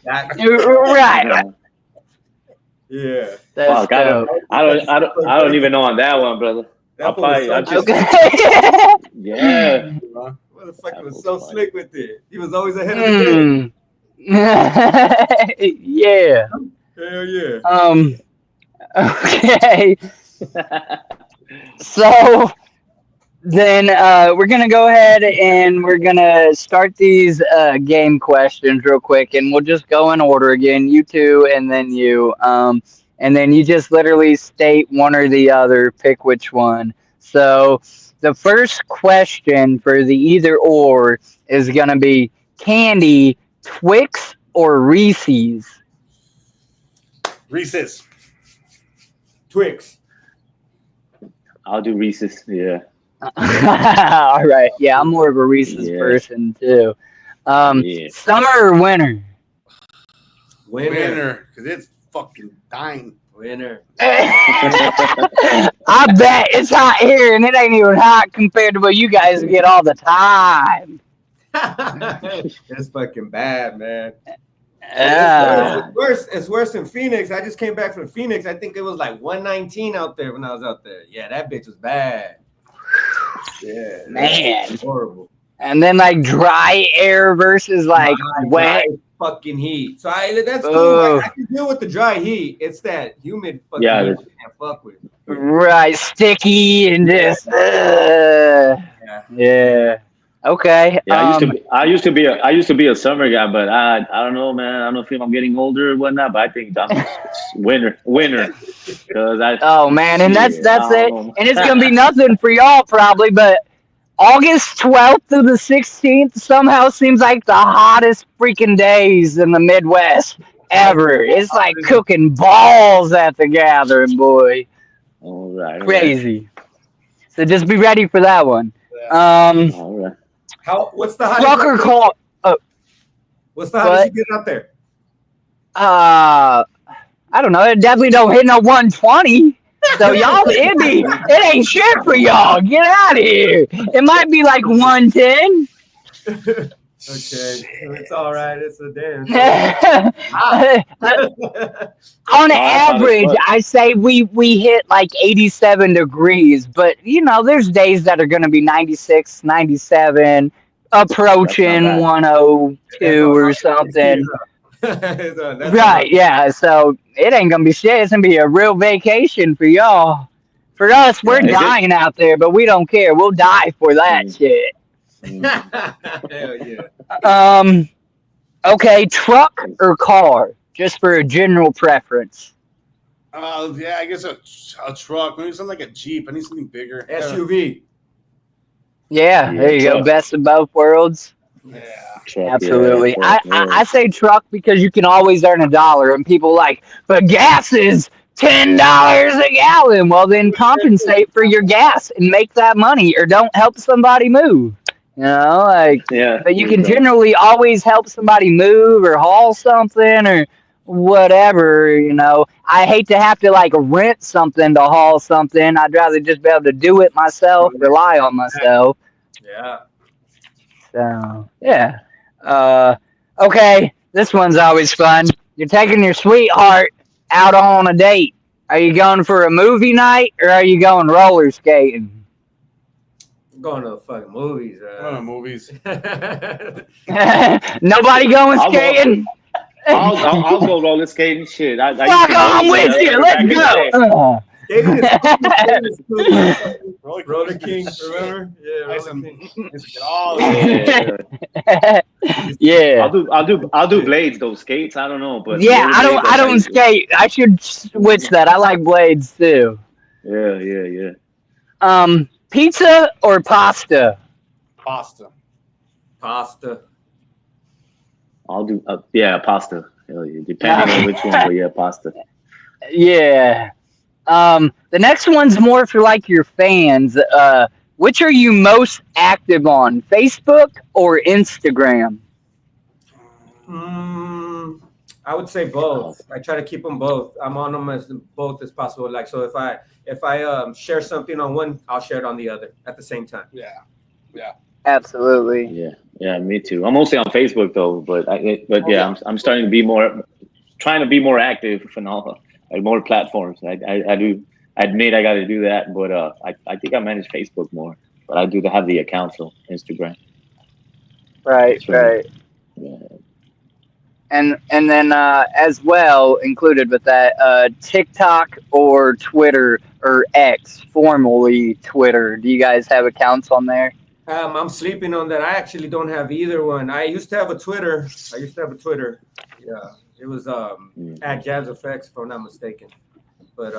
Yeah. Fuck, I don't even know on that one, brother. Okay. Yeah. Motherfucker was so slick with it. He was always ahead of the game. Yeah. Hell yeah. Okay. So then we're gonna go ahead and we're gonna start these game questions real quick, and we'll just go in order again. You two, and then you, and then you just literally state one or the other. Pick which one. So the first question for the either or is gonna be candy, Twix or Reese's. Reese's. Twix. I'll do Reese's. Yeah. All right. Yeah, I'm more of a Reese's person too. Summer or winter? Winter, because it's fucking dying. Winter. I bet it's hot here, and it ain't even hot compared to what you guys get all the time. It's fucking bad, man. It's It's worse than Phoenix. I just came back from Phoenix. I think it was like 119 out there when I was out there. Yeah, that bitch was bad. Yeah, man, horrible. And then like dry air versus like wet fucking heat. So that's cool. I can deal with the dry heat. It's that humid fucking heat I can't fuck with. Right, sticky and just yeah. Okay. Yeah, I used to be a summer guy, but I don't know, man. I don't know if I'm getting older or whatnot, but I think I'm winter. Oh man, and that's it. And it's gonna be nothing for y'all probably, but August 12th through the 16th somehow seems like the hottest freaking days in the Midwest ever. It's like cooking balls at the gathering, boy. All right. Crazy. So just be ready for that one. All right. What's the hottest? What's the hottest you get out there? I don't know. It definitely don't hit no 120. So y'all, it ain't shit for y'all. Get out of here. It might be like 110. Okay, it's all right. It's a damn. On That's hot as average, fuck. I say we hit like 87 degrees, but there's days that are going to be 96, 97, That's not approaching bad. 102 or something. Right, yeah. So it ain't going to be shit. It's going to be a real vacation for y'all. For us, we're Yeah, is it? dying out there, but we don't care. We'll die for that Mm, shit. Hell yeah. Um, okay, truck or car, just for a general preference. Yeah, I guess a truck. Maybe something like a Jeep. I need something bigger. SUV. Yeah, yeah, there you go. truck, Best of both worlds. Yeah. truck, yeah, Absolutely. truck, I yeah. say truck because you can always earn $1, and people like, but gas is $10 a gallon. Well, then compensate for your gas and make that money, or don't help somebody move. Like, Yeah, but you there you can go. generally always help somebody move or haul something or whatever. I hate to have to like rent something to haul something. I'd rather just be able to do it myself, rely on myself. Yeah. So yeah. Uh, okay, this one's always fun. You're taking your sweetheart out on a date. Are you going for a movie night or are you going roller skating? Going to the fucking movies. Movies. Nobody going I'll go. skating? I'll go roller skating. Shit, I used Fuck, to I'm roller with you. back in the day. Let's go. Skating is cool. Skating is cool. Roller Roller coaster. King, Shit. remember? Yeah, Nice Roller and- King. nice to get all Yeah, Yeah. I'll do blades. Those skates. I don't know, but Yeah, rollerblades. I don't skate. I should switch that. I like blades too. Yeah. Pizza or pasta? pasta. Pasta. I'll do. Yeah, pasta. Hell yeah, depending on which one, but yeah, pasta. Yeah. The next one's more for like your fans. Which are you most active on, Facebook or Instagram? I would say both. I try to keep them both. I'm on them as both as possible. Like, so if I share something on one, I'll share it on the other at the same time. Yeah. Absolutely. Yeah, me too. I'm mostly on Facebook though, but yeah, I'm starting to be trying to be more active on all like more platforms. I do admit I got to do that, but I think I manage Facebook more, but I do have the account so Instagram. Right. Yeah. And then as well included with that, TikTok or Twitter or X, formerly Twitter. Do you guys have accounts on there? I'm sleeping on that. I actually don't have either one. I used to have a Twitter. Yeah, it was at Jazz Effects, if I'm not mistaken. But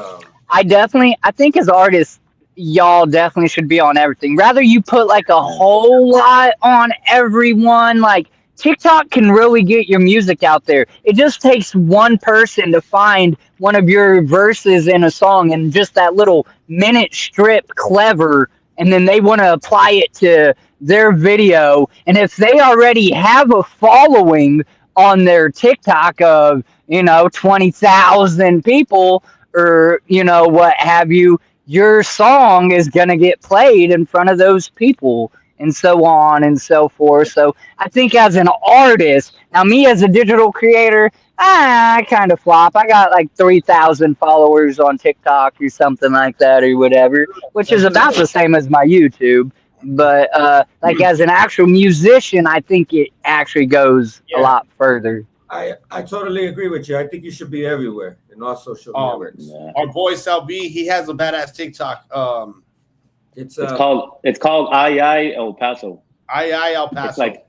I think as artists, y'all definitely should be on everything. Rather you put like a whole lot on everyone. Like TikTok can really get your music out there. It just takes one person to find one of your verses in a song and just that little minute strip clever, and then they want to apply it to their video. And if they already have a following on their TikTok of 20,000 people or what have you, your song is going to get played in front of those people and so on and so forth. So I think as an artist, now me as a digital creator, I kind of flop. I got like 3,000 followers on TikTok or something like that or whatever, which is about the same as my YouTube. But like as an actual musician, I think it actually goes a lot further. I totally agree with you. I think you should be everywhere and all social networks. Yeah. Our boy Sal B, he has a badass TikTok. It's called I El Paso. I El Paso. It's like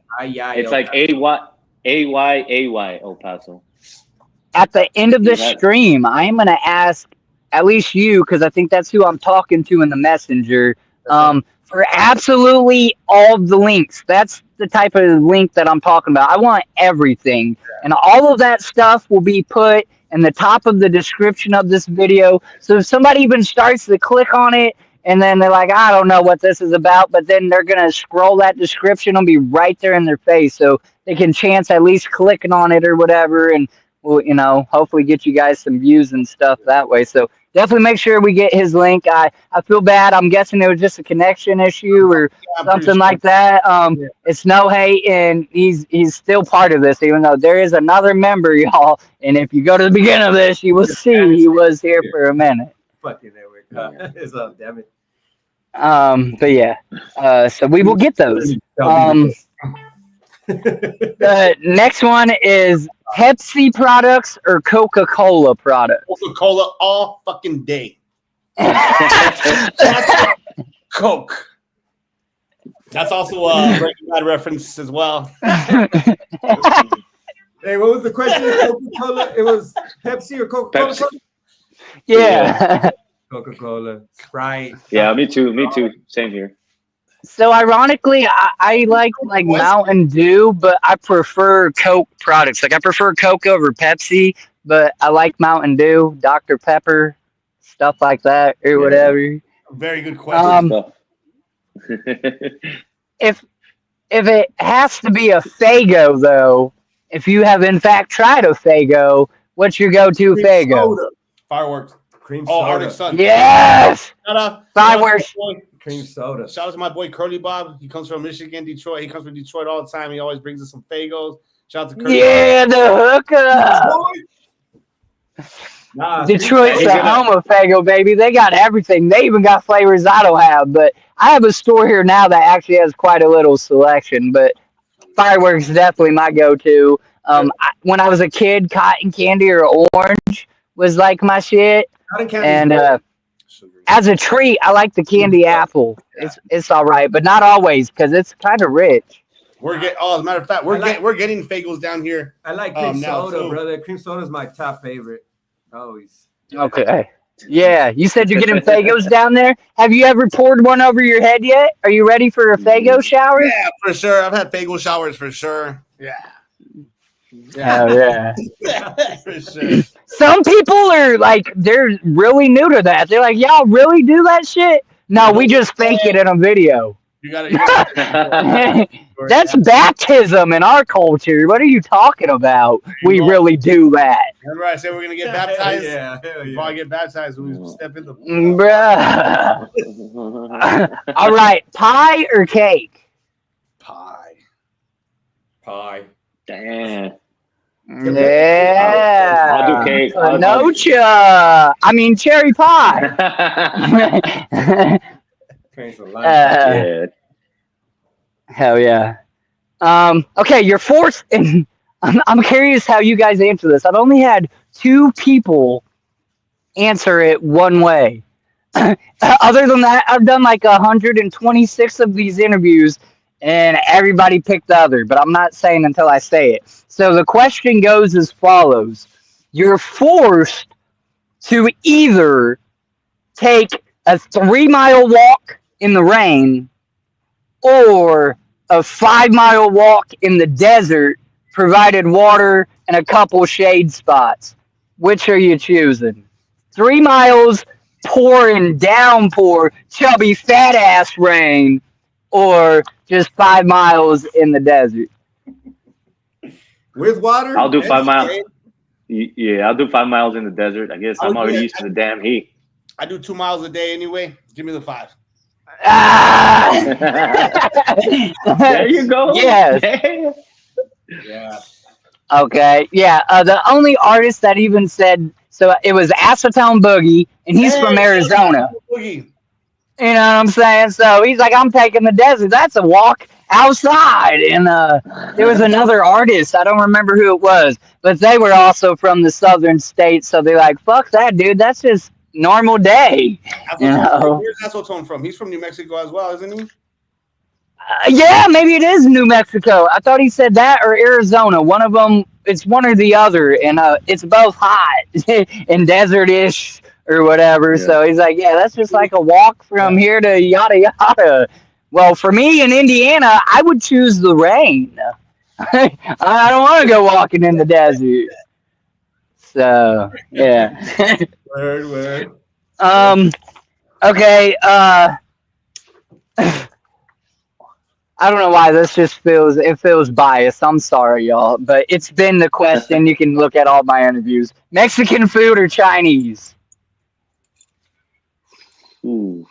AY El Paso. At the end of this stream, I am going to ask at least you, because I think that's who I'm talking to in the messenger, for absolutely all of the links. That's the type of link that I'm talking about. I want everything. And all of that stuff will be put in the top of the description of this video. So if somebody even starts to click on it, and then they're like, I don't know what this is about, but then they're going to scroll that description. It'll be right there in their face. So they can chance at least clicking on it or whatever. And we'll, hopefully get you guys some views and stuff that way. So definitely make sure we get his link. I feel bad. I'm guessing it was just a connection issue or I'm pretty something sure. like that. Yeah. It's no hate, and he's still part of this, even though there is another member, y'all. And if you go to the beginning of this, you will see he was here for a minute. Fucking there we go. It's up, damn it. But yeah. So we will get those. The next one is Pepsi products or Coca-Cola products. Coca-Cola all fucking day. Coke. That's also a Breaking Bad reference as well. Hey, what was the question? Coca-Cola? It was Pepsi or Coca-Cola? Pepsi. Yeah. Coca-Cola, Sprite. Yeah, me too. Me too. Same here. So ironically, I like Mountain Dew, but I prefer Coke products. Like I prefer Coke over Pepsi, but I like Mountain Dew, Dr. Pepper, stuff like that, or whatever. Very good question. If it has to be a Faygo though, if you have in fact tried a Faygo, what's your go-to Faygo? Fireworks. Cream Oh, soda. Arctic Sun. Yes. Shout out. Fireworks. Cream soda. Shout out to my boy Curly Bob. He comes from Michigan, Detroit. He comes from Detroit all the time. He always brings us some Fagos. Shout out to Curly Yeah, the hookup. Nah, Detroit's the home of Faygo, baby. They got everything. They even got flavors I don't have. But I have a store here now that actually has quite a little selection. But fireworks is definitely my go-to. When I was a kid, cotton candy or orange was like my shit. Cotton candy. And as a treat, I like the candy apple. It's all right, but not always because it's kind of rich. We're getting. Oh, as a matter of fact, we're getting Fagos down here. I like cream soda, too. brother. Cream soda is my top favorite. Always. Okay. Yeah, you said you're getting Fagos down there. Have you ever poured one over your head yet? Are you ready for a Fago shower? Yeah, for sure. I've had Fago showers for sure. Yeah. Oh, yeah. For sure. Some people are like, they're really new to that. They're like, y'all really do that shit? No, we just fake it in a video. You gotta That's baptism in our culture. What are you talking about? We really do that. Remember I said we're gonna get baptized? Yeah, hell Before I get baptized, we step in the Bruh. All right, pie or cake? pie. Damn. Yeah. I'll do cake. Nocha. I mean, cherry pie. Yeah. Hell yeah. Okay, your fourth, and I'm curious how you guys answer this. I've only had 2 people answer it one way. Other than that, I've done like 126 of these interviews, and everybody picked the other, but I'm not saying until I say it. So the question goes as follows. You're forced to either take a 3-mile walk in the rain or a 5-mile walk in the desert, provided water and a couple shade spots. Which are you choosing? 3 miles, pouring downpour, chubby fat ass rain, or just 5 miles in the desert? With water? I'll do 5 miles. Yeah, I'll do 5 miles in the desert. I guess I'm already used to the damn heat. I do 2 miles a day anyway. Give me the 5. Ah! There you go. Yes. Yeah. Okay. Yeah. The only artist that even said so it was Acetone Boogie, and he's from Arizona. Boogie. You know what I'm saying? So he's like, I'm taking the desert. That's a walk outside. And there was another artist. I don't remember who it was, but they were also from the southern states. So they're like, fuck that, dude. That's just normal day. Where's Acetone from? He's from New Mexico as well, isn't he? Yeah, maybe it is New Mexico. I thought he said that or Arizona. One of them, it's one or the other. And it's both hot and desert-ish or whatever. Yeah. So he's like, yeah, that's just like a walk from here to yada yada. Well, for me in Indiana, I would choose the rain. I don't want to go walking in the desert. So yeah. Word. Okay. I don't know why this just feels biased. I'm sorry, y'all, but it's been the question. You can look at all my interviews. Mexican food or Chinese? Ooh.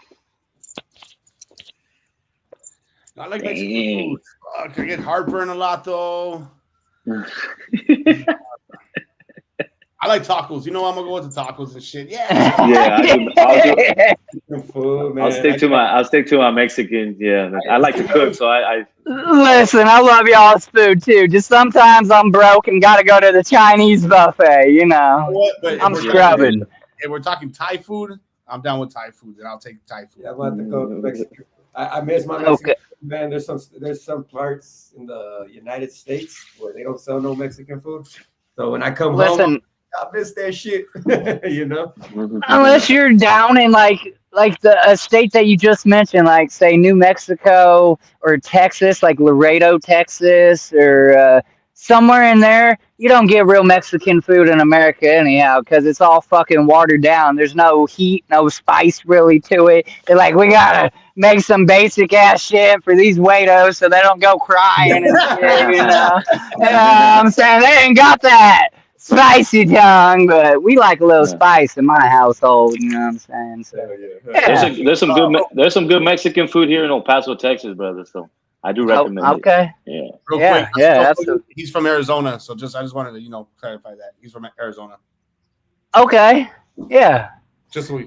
I like Mexican food. Fuck, I get heartburn a lot though. I like tacos. You know, I'm gonna go with the tacos and shit. Yeah. I'll stick to my Mexican. Yeah, I like to cook, so I Listen, I love y'all's food too. Just sometimes I'm broke and gotta go to the Chinese buffet. You know, What? But I'm scrubbing. If we're talking Thai food, I'm down with Thai food, and I'll take Thai food. Yeah, I'm about to go to Mexico. I miss my Mexican food, man. There's some parts in the United States where they don't sell no Mexican food. So when I come home, I miss that shit. You know, unless you're down in like a state that you just mentioned, like say New Mexico or Texas, like Laredo, Texas, or somewhere in there, you don't get real Mexican food in America anyhow, because it's all fucking watered down. There's no heat, no spice really to it. They're like, we gotta make some basic ass shit for these weirdos so they don't go crying and shit, you know? I'm saying they ain't got that spicy tongue, but we like a little spice in my household. You know what I'm saying? So there's some good Mexican food here in El Paso, Texas, brother. So I do recommend it. Okay. Yeah. Real quick. Yeah. Absolutely. He's from Arizona, so I just wanted to clarify that he's from Arizona. Okay. Yeah. Just so we.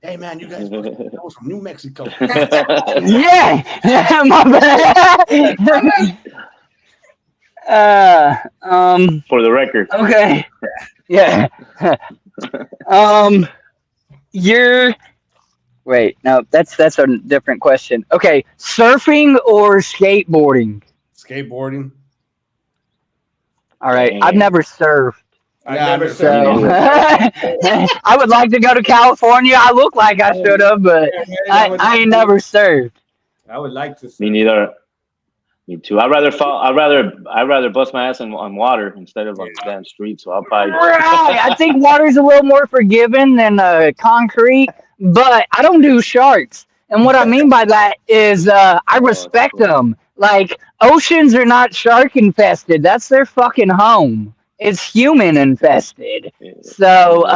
Hey man, you guys was from New Mexico. Yeah. My bad. For the record. Okay. Yeah. Wait, no, that's a different question. Okay, surfing or skateboarding? Skateboarding. All right, I've never surfed. I would like to go to California. I look like I should have, but I ain't never surfed. I would like to surf. Me neither. Me too. I'd rather bust my ass on water instead of on the damn street. So I'll probably. Right. I think water's a little more forgiving than concrete, but I don't do sharks. And what I mean by that is I respect them. Like oceans are not shark infested. That's their fucking home. It's human infested. So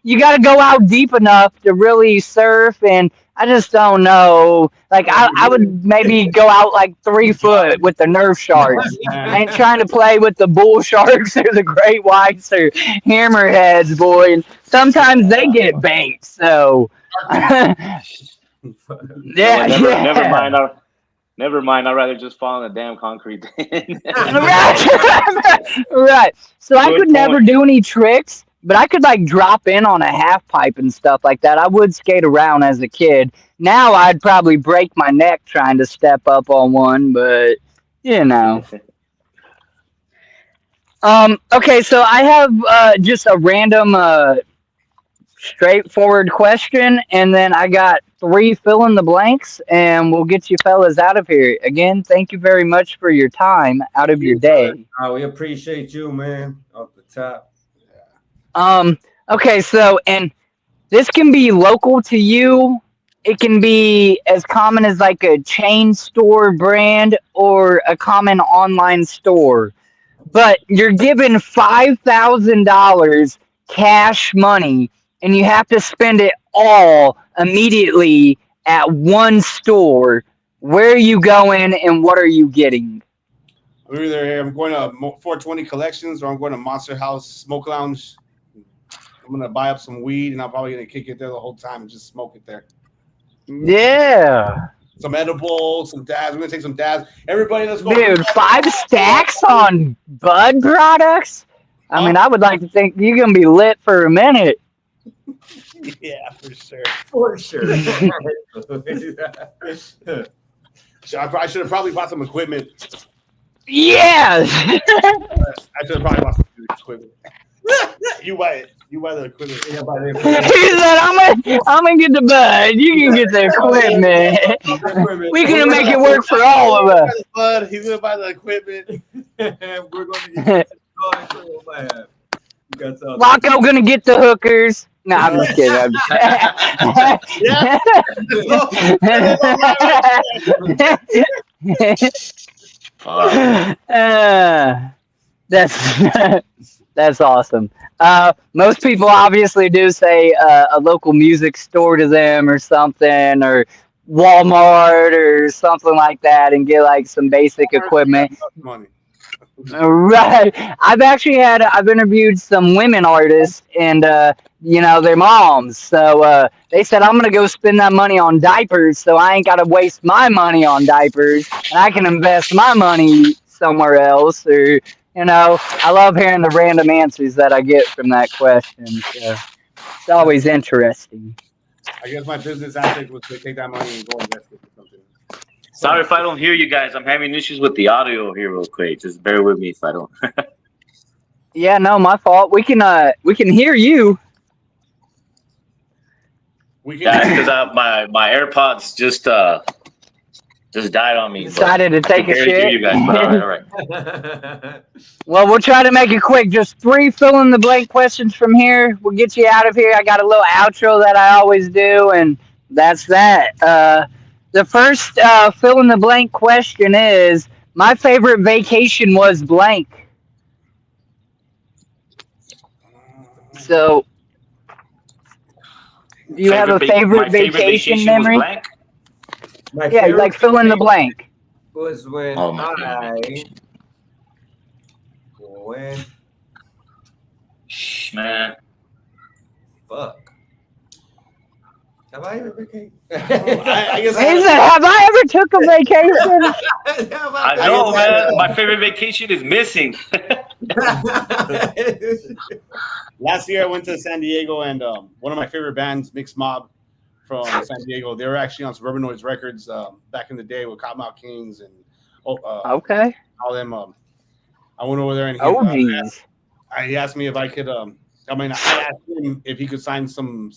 you got to go out deep enough to really surf, and I just don't know. Like I would maybe go out like 3 foot with the Nerf sharks. I ain't trying to play with the bull sharks or the great whites or hammerheads, boy. And sometimes they get bait. So Never mind. I'd rather just fall on the damn concrete. Right. So I could never do any tricks, but I could like drop in on a half pipe and stuff like that. I would skate around as a kid. Now I'd probably break my neck trying to step up on one, but you know. Okay, so I have just a random straightforward question, and then I got 3 fill in the blanks, and we'll get you fellas out of here. Again, thank you very much for your time out of your day. We appreciate you, man, off the top. Okay, so, and this can be local to you. It can be as common as like a chain store brand or a common online store. But you're given $5,000 cash money, and you have to spend it all immediately at one store. Where are you going, and what are you getting? I'm going to 420 Collections, or I'm going to Monster House Smoke Lounge. I'm going to buy up some weed, and I'm probably going to kick it there the whole time and just smoke it there. Yeah. Some edibles, some dabs. We're going to take some dabs. Everybody, let's go. Dude, 5 stacks on bud products? I mean, I would like to think you're going to be lit for a minute. Yeah, for sure. For sure. I should have probably bought some equipment. Yes. I should have probably bought some equipment. You buy it. You buy the equipment. He said, I'm gonna get the bud. You can get the equipment. We're gonna make it work for all of us. Bud, he's gonna buy the equipment. We're gonna get Loco gonna get the hookers. No, I'm just kidding. I'm just kidding. That's awesome. Most people obviously do say a local music store to them or something, or Walmart or something like that, and get like some basic equipment. Money. Right. I've interviewed some women artists and their moms. So they said I'm gonna go spend that money on diapers so I ain't gotta waste my money on diapers and I can invest my money somewhere else or I love hearing the random answers that I get from that question. So it's always interesting. I guess my business ethic was to take that money and go invest it or something. Sorry if I don't hear you guys. I'm having issues with the audio here real quick. Just bear with me if I don't. Yeah, no, my fault. We can hear you. We Yeah, can. because my AirPods just died on me. Decided to I can take a barely hear shit. you guys, but all right. Well, we'll try to make it quick. Just 3 fill in the blank questions from here. We'll get you out of here. I got a little outro that I always do, and that's that. The first fill in the blank question is my favorite vacation was blank. So, do you have a favorite My favorite vacation vacation was memory? blank. My Yeah, favorite like fill in the blank. was when Oh my I goodness. went. Shh, man. Fuck. Have I ever vacated? I guess He said, "Have I ever took a vacation?" I know, man. My favorite vacation is missing. last year I went to San Diego and one of my favorite bands, Mixed Mob from San Diego. They were actually on Suburban Noise Records back in the day with Cottonmouth Kings and Okay. all them. I went over there and Oh, geez. he asked me if I could. I asked him if he could sign some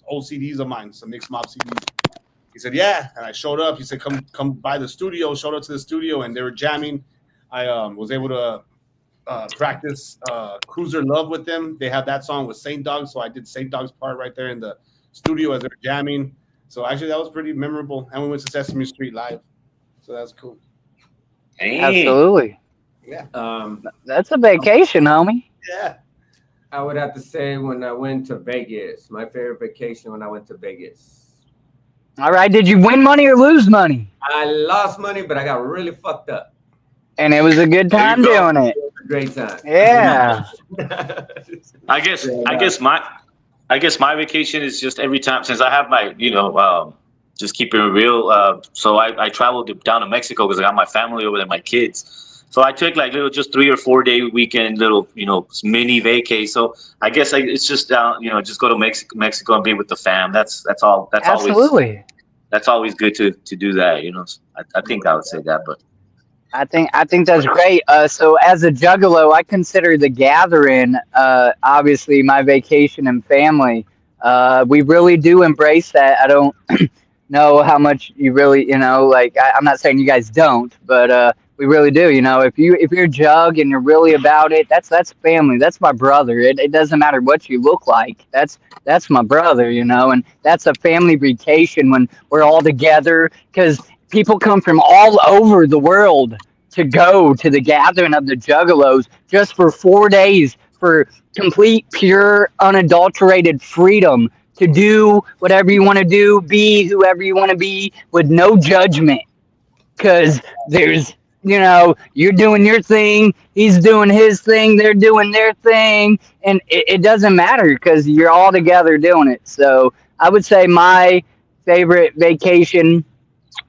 old CDs of mine, some Mixed Mob CDs. He said, "Yeah," and I showed up. He said, "Come by the studio." Showed up to the studio, and they were jamming. I was able to practice Cruiser Love with them. They had that song with Saint Dog, so I did Saint Dog's part right there in the studio as they were jamming. So actually, that was pretty memorable. And we went to Sesame Street live, so that's cool. Dang. Absolutely. Yeah, That's a vacation, homie. yeah. I would have to say when I went to Vegas. My favorite vacation when I went to Vegas. All right. Did you win money or lose money? I lost money, but I got really fucked up. And it was a good There you time go. doing it. It was a great time. Yeah. I guess my vacation is just every time since I have my just keeping it real. So I traveled down to Mexico because I got my family over there, my kids. So I took like little just 3 or 4 day weekend little mini vacay. So I guess it's just just go to Mexico and be with the fam. That's all. Absolutely. That's always good to do that. I think I would say that, but. I think that's great. So as a juggalo, I consider the gathering, obviously my vacation and family. We really do embrace that. I don't know how much you really, I'm not saying you guys don't, but we really do. If you're Jug and you're really about it, that's family. That's my brother. It doesn't matter what you look like. That's my brother. And that's a family vacation when we're all together because people come from all over the world to go to the gathering of the Juggalos just for 4 days for complete, pure, unadulterated freedom to do whatever you want to do, be whoever you want to be with no judgment. Because there's, you're doing your thing, he's doing his thing, they're doing their thing, and it doesn't matter because you're all together doing it. So I would say my favorite vacation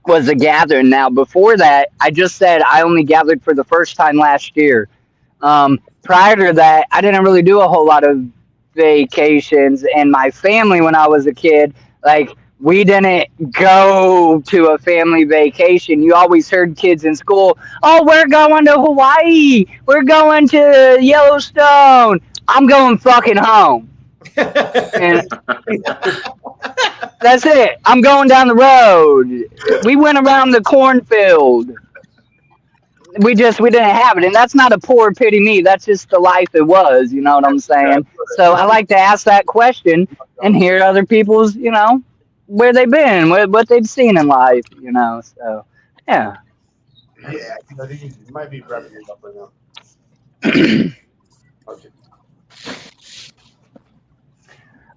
was a gathering. Now, before that, I just said I only gathered for the first time last year. Prior to that, I didn't really do a whole lot of vacations, and my family, when I was a kid, like we didn't go to a family vacation. You always heard kids in school, "Oh, we're going to Hawaii. We're going to Yellowstone." I'm going fucking home. And that's it. I'm going down the road. We went around the cornfield. We didn't have it, and that's not a poor pity me. That's just the life it was. You know what I'm saying? So I like to ask that question and hear other people's, where they've been, what they've seen in life. So yeah. Yeah, I think you might be wrapping it up right now. Okay.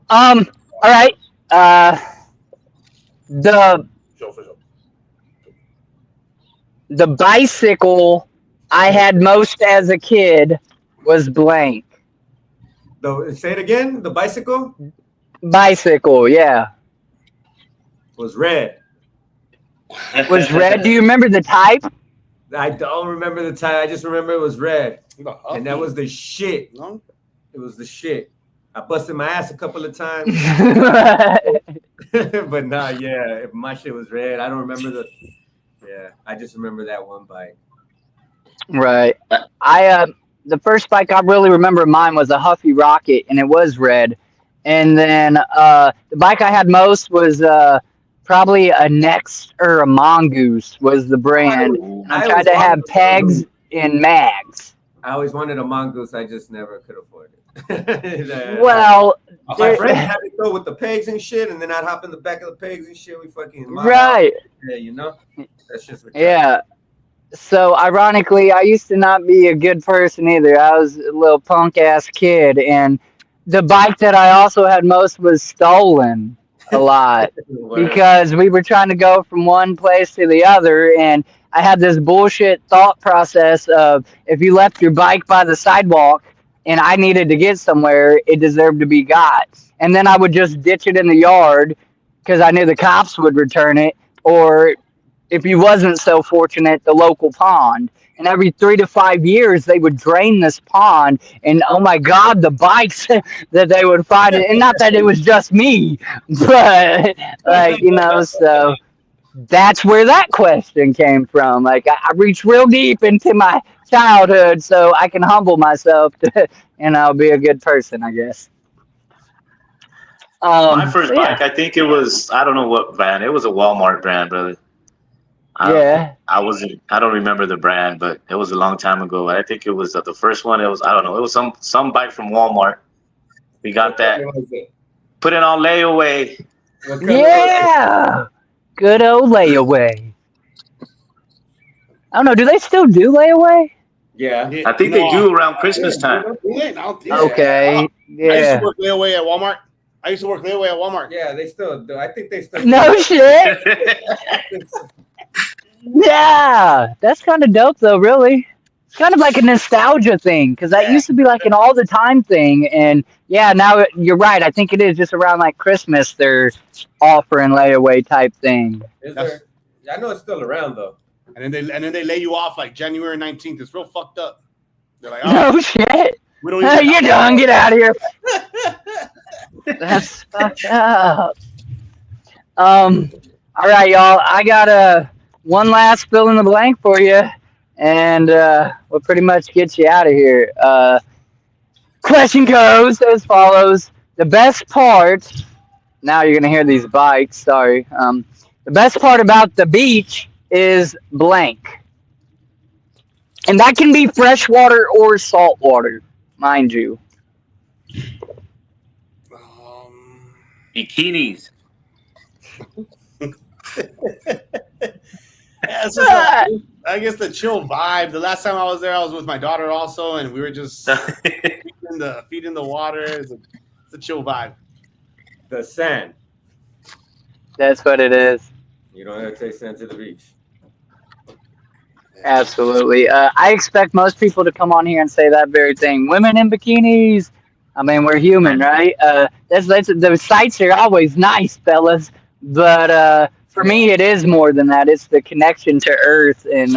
All right. The Show for show. the bicycle I had most as a kid was blank. Say it again. The bicycle Bicycle, yeah. was red. Was red. Do you remember the type? I don't remember the time. I just remember it was red, The and that was the shit. no. It was the shit. I busted my ass a couple of times, but nah, yeah, my shit was red. I don't remember the. Yeah, I just remember that one bike. Right. The first bike I really remember mine was a Huffy Rocket, and it was red. And then the bike I had most was probably a Next or a Mongoose was the brand. And I tried to have pegs and mags. I always wanted a mongoose. I just never could afford it. Well, my friend had it though with the pegs and shit, and then I'd hop in the back of the pegs and shit. We fucking right. Yeah, you know, that's just yeah. So ironically, I used to not be a good person either. I was a little punk ass kid, and the bike that I also had most was stolen a lot because we were trying to go from one place to the other, and I had this bullshit thought process of if you left your bike by the sidewalk and I needed to get somewhere, it deserved to be got. And then I would just ditch it in the yard because I knew the cops would return it, or if you wasn't so fortunate, the local pond. And every 3 to 5 years, they would drain this pond. And oh my God, the bikes that they would find it. And not that it was just me, but like, you know, so that's where that question came from. Like, I reached real deep into my childhood so I can humble myself to, you know, be a good person, I guess. My first So yeah. bike, I think it was, I don't know what brand. It was a Walmart brand, brother. Yeah. I don't remember the brand, but it was a long time ago. I think it was the first one. It was, I don't know. It was some bike from Walmart. We got that. Put it on layaway. Yeah. Good old layaway. I don't know. Do they still do layaway? Yeah. I think they do around Christmas time. Okay. I used Yeah. to work layaway at Walmart. Yeah, they still do. I think they still. No shit. Yeah. That's kind of dope, though, really. It's kind of like a nostalgia thing because that used to be like an all the time thing. And yeah, now you're right. I think it is just around like Christmas they're offering layaway type thing. Is there? I know it's still around though. And then they lay you off like January 19th. It's real fucked up. They're like, No shit. we don't even You're done. Get out of here. That's fucked up. All right, y'all. I got one last fill in the blank for you, and we'll pretty much get you out of here. Question goes as follows: the best part. Now you're gonna hear these bikes. Sorry. The best part about the beach is blank, and that can be freshwater or saltwater, mind you. Bikinis. Yeah, it's just I guess the chill vibe. The last time I was there, I was with my daughter also, and we were just feet in the water. It's a chill vibe. The sand. That's what it is. You don't have to take sand to the beach. Absolutely. I expect most people to come on here and say that very thing. Women in bikinis. I mean, we're human, right? That's the sights are always nice, fellas. But for me, it is more than that. It's the connection to Earth, and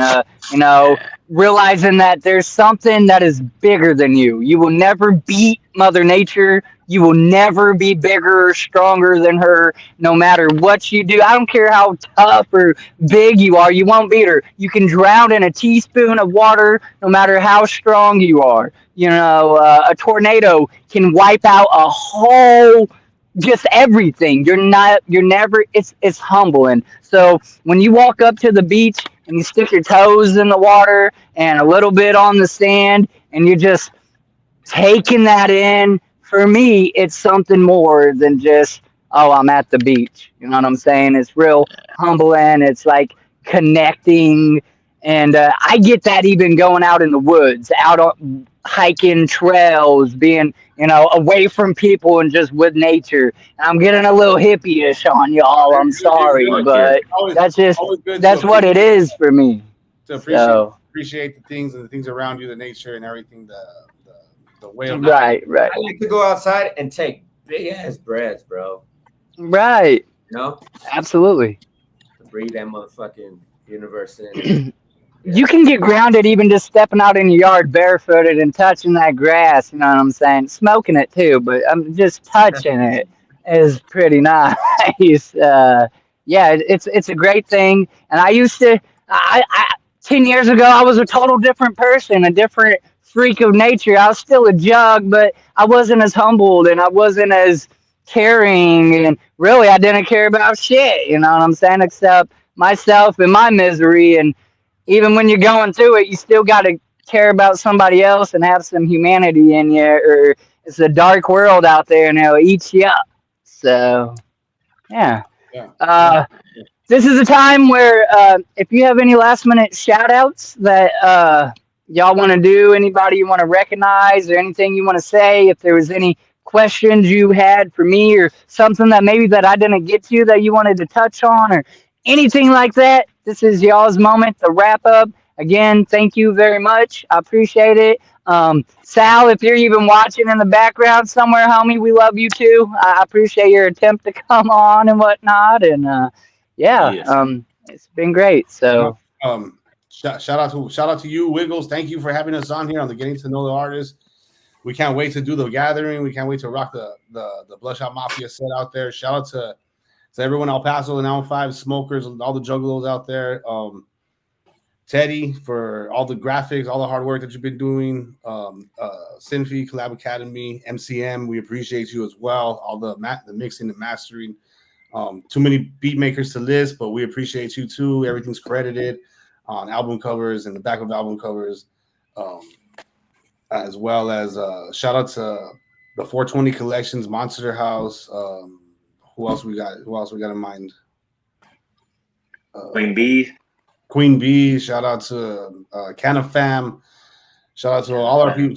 you know, realizing that there's something that is bigger than you. You will never beat Mother Nature. You will never be bigger or stronger than her, no matter what you do. I don't care how tough or big you are. You won't beat her. You can drown in a teaspoon of water, no matter how strong you are. You know, a tornado can wipe out a whole, just everything. You're never. It's humbling. So when you walk up to the beach and you stick your toes in the water and a little bit on the sand, and you're just taking that in. For me, it's something more than just, oh, I'm at the beach. You know what I'm saying? It's real humbling. It's like connecting. And I get that even going out in the woods, hiking trails, being, away from people and just with nature. I'm getting a little hippie-ish on y'all. I'm It's sorry, good. Fuck yeah. but Always, that's just always good that's what it is for me. to So appreciate the things and the things around you, the nature and everything, the way of life. right, right, I like to go outside and take big ass breaths, bro. right. You know, Absolutely. to breathe that motherfucking universe in. You Yeah. can get grounded even just stepping out in your yard barefooted and touching that grass. You know what I'm saying? Smoking it too, but I'm just touching it is pretty nice. Yeah, it's a great thing. And I used to, I 10 years ago, I was a total different person, a different freak of nature. I was still a jug, but I wasn't as humbled and I wasn't as caring, and really, I didn't care about shit. You know what I'm saying? Except myself and my misery. And even when you're going through it, you still got to care about somebody else and have some humanity in you, or it's a dark world out there and it'll eat you up. So, yeah. Yeah. Uh, this is a time where if you have any last minute shout outs that y'all want to do, anybody you want to recognize, or anything you want to say, if there was any questions you had for me or something that maybe that I didn't get to that you wanted to touch on or anything like that, this is y'all's moment to wrap up. Again, thank you very much. I appreciate it. Sal, if you're even watching in the background somewhere, homie, we love you too. I appreciate your attempt to come on and whatnot. And yeah, Yes. it's been great. So Shout out to you, Wiggles. Thank you for having us on here on the Getting to Know the Artist. We can't wait to do the gathering. We can't wait to rock the Bloodshot Mafia set out there. Shout out to everyone El Paso and L5 smokers, all the juggalos out there. Teddy for all the graphics, all the hard work that you've been doing. Sinfi, Collab Academy, MCM, we appreciate you as well. All the mixing and mastering. Too many beat makers to list, but we appreciate you too. Everything's credited on album covers and the back of album covers, as well as shout out to the 420 Collections, Monster House. Who else we got in mind? Queen Bee. Shout out to Canna Fam. Shout out to all our people,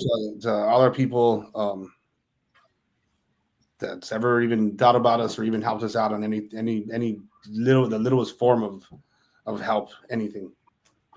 that's ever even thought about us or even helped us out on any littlest form of help, anything.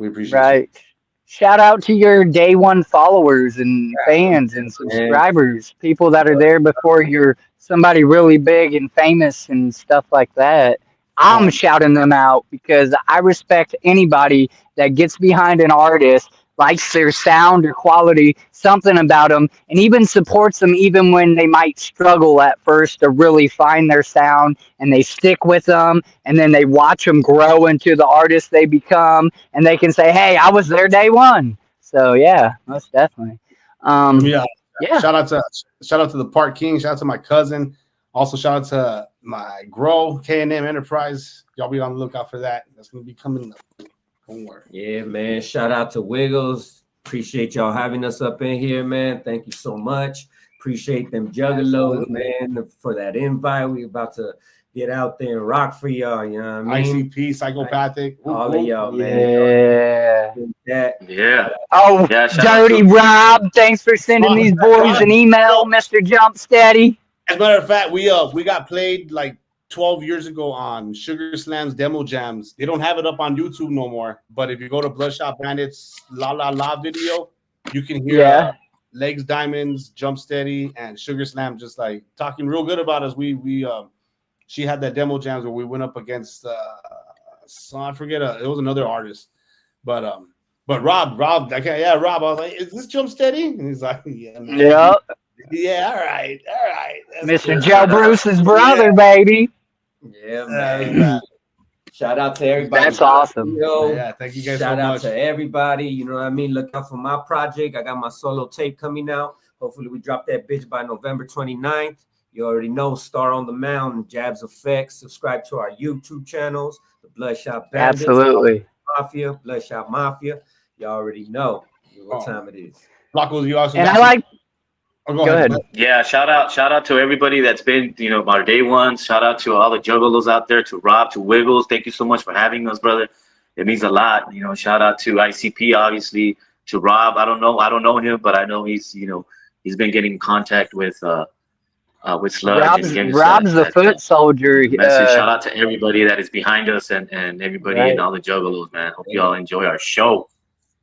We appreciate right. you. Shout out to your day one followers and fans and subscribers, people that are there before you're somebody really big and famous and stuff like that. I'm shouting them out because I respect anybody that gets behind an artist, likes their sound or quality, something about them, and even supports them even when they might struggle at first to really find their sound, and they stick with them, and then they watch them grow into the artists they become, and they can say, hey, I was there day one. So yeah, most definitely. Yeah. Yeah. Shout out to the Park King. Shout out to my cousin. Also, shout out to my Grow K&M Enterprise. Y'all be on the lookout for that. That's gonna be coming up. Don't worry. Yeah, man. Shout out to Wiggles. Appreciate y'all having us up in here, man. Thank you so much. Appreciate them juggalos, man, for that invite. We about to get out there and rock for y'all. You know what I mean? ICP, Psychopathic. All of y'all, man. Yeah. Oh, Yeah, shout Dirty out to- Rob, thanks for sending these boys an email, Mr. Jumpsteady. As a matter of fact, we got played like 12 years ago on Sugar Slam's Demo Jams. They don't have it up on YouTube no more. But if you go to Bloodshot Bandit's La La La video, you can hear Legs Diamonds, Jump Steady, and Sugar Slam just like talking real good about us. She had that Demo Jams where we went up against I forget it was another artist. But Rob, Rob, I was like, is this Jump Steady? And he's like, yeah, man. Yep. Yeah, all right. That's Mr. cool. Joe Bruce's brother, baby. Yeah, man. Shout out to everybody. That's awesome. Yeah, thank you guys so much. Shout out to everybody. You know what I mean? Look out for my project. I got my solo tape coming out. Hopefully we drop that bitch by November 29th. You already know, Star on the Mountain, Jabs Effects. Subscribe to our YouTube channels, the Bloodshot Bandits. Absolutely. Mafia, Bloodshot Mafia. You already know what time it is. Flacco, you also and I like. Go ahead. Yeah, shout out to everybody that's been, our day ones. Shout out to all the juggalos out there, to Rob, to Wiggles. Thank you so much for having us, brother. It means a lot. Shout out to ICP, obviously, to Rob. I don't know him, but I know he's he's been getting in contact with Sludge and gave us Rob's the foot soldier. message. Shout out to everybody that is behind us and everybody Right. and all the juggalos, man. Hope you all enjoy our show.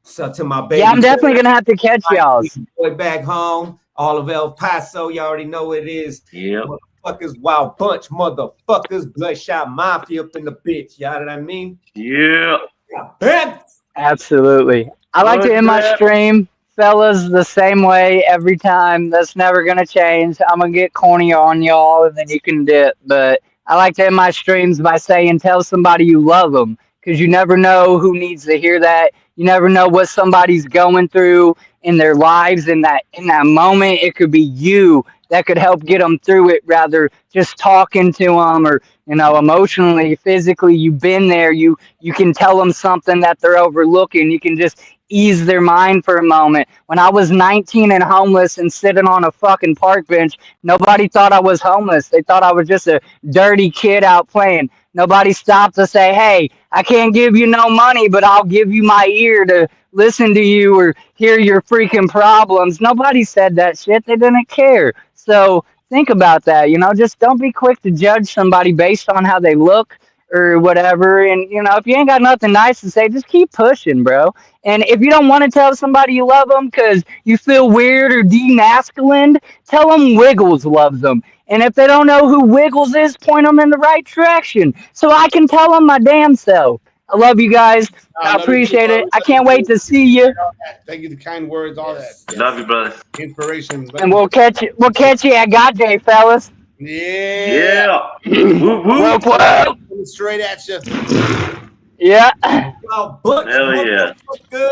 So to my baby. Yeah, I'm definitely gonna have to catch y'all. Boy back home, all of El Paso, you already know what it is. Yep. Motherfuckers, Wild Bunch, motherfuckers, Bloodshot Mafia up in the bitch. You know what I mean? Yeah. Ben. Absolutely. I like to end my stream, fellas, the same way every time. That's never gonna change. I'm gonna get corny on y'all, and then you can dip. But I like to end my streams by saying, "Tell somebody you love them," because you never know who needs to hear that. You never know what somebody's going through in their lives in that moment. It could be you that could help get them through it, rather just talking to them or emotionally, physically. You've been there. You can tell them something that they're overlooking. You can just ease their mind for a moment. When I was 19 and homeless and sitting on a fucking park bench, nobody thought I was homeless. They thought I was just a dirty kid out playing. Nobody stopped to say, "Hey, I can't give you no money, but I'll give you my ear to listen to you or hear your freaking problems." Nobody said that shit. They didn't care. So think about that. Just don't be quick to judge somebody based on how they look or whatever. And, if you ain't got nothing nice to say, just keep pushing, bro. And if you don't want to tell somebody you love them because you feel weird or demasculined, tell them Wiggles loves them. And if they don't know who Wiggles is, point them in the right direction so I can tell them my damn self. I love you guys. I appreciate it. I can't wait to see you. Thank you, the kind words, all that. Yes. Love you, brother. Inspiration. And we'll catch you at God Day, fellas. Yeah. Woo woo. Straight at you. Yeah. Wild Bunch, Hell yeah. motherfuckers.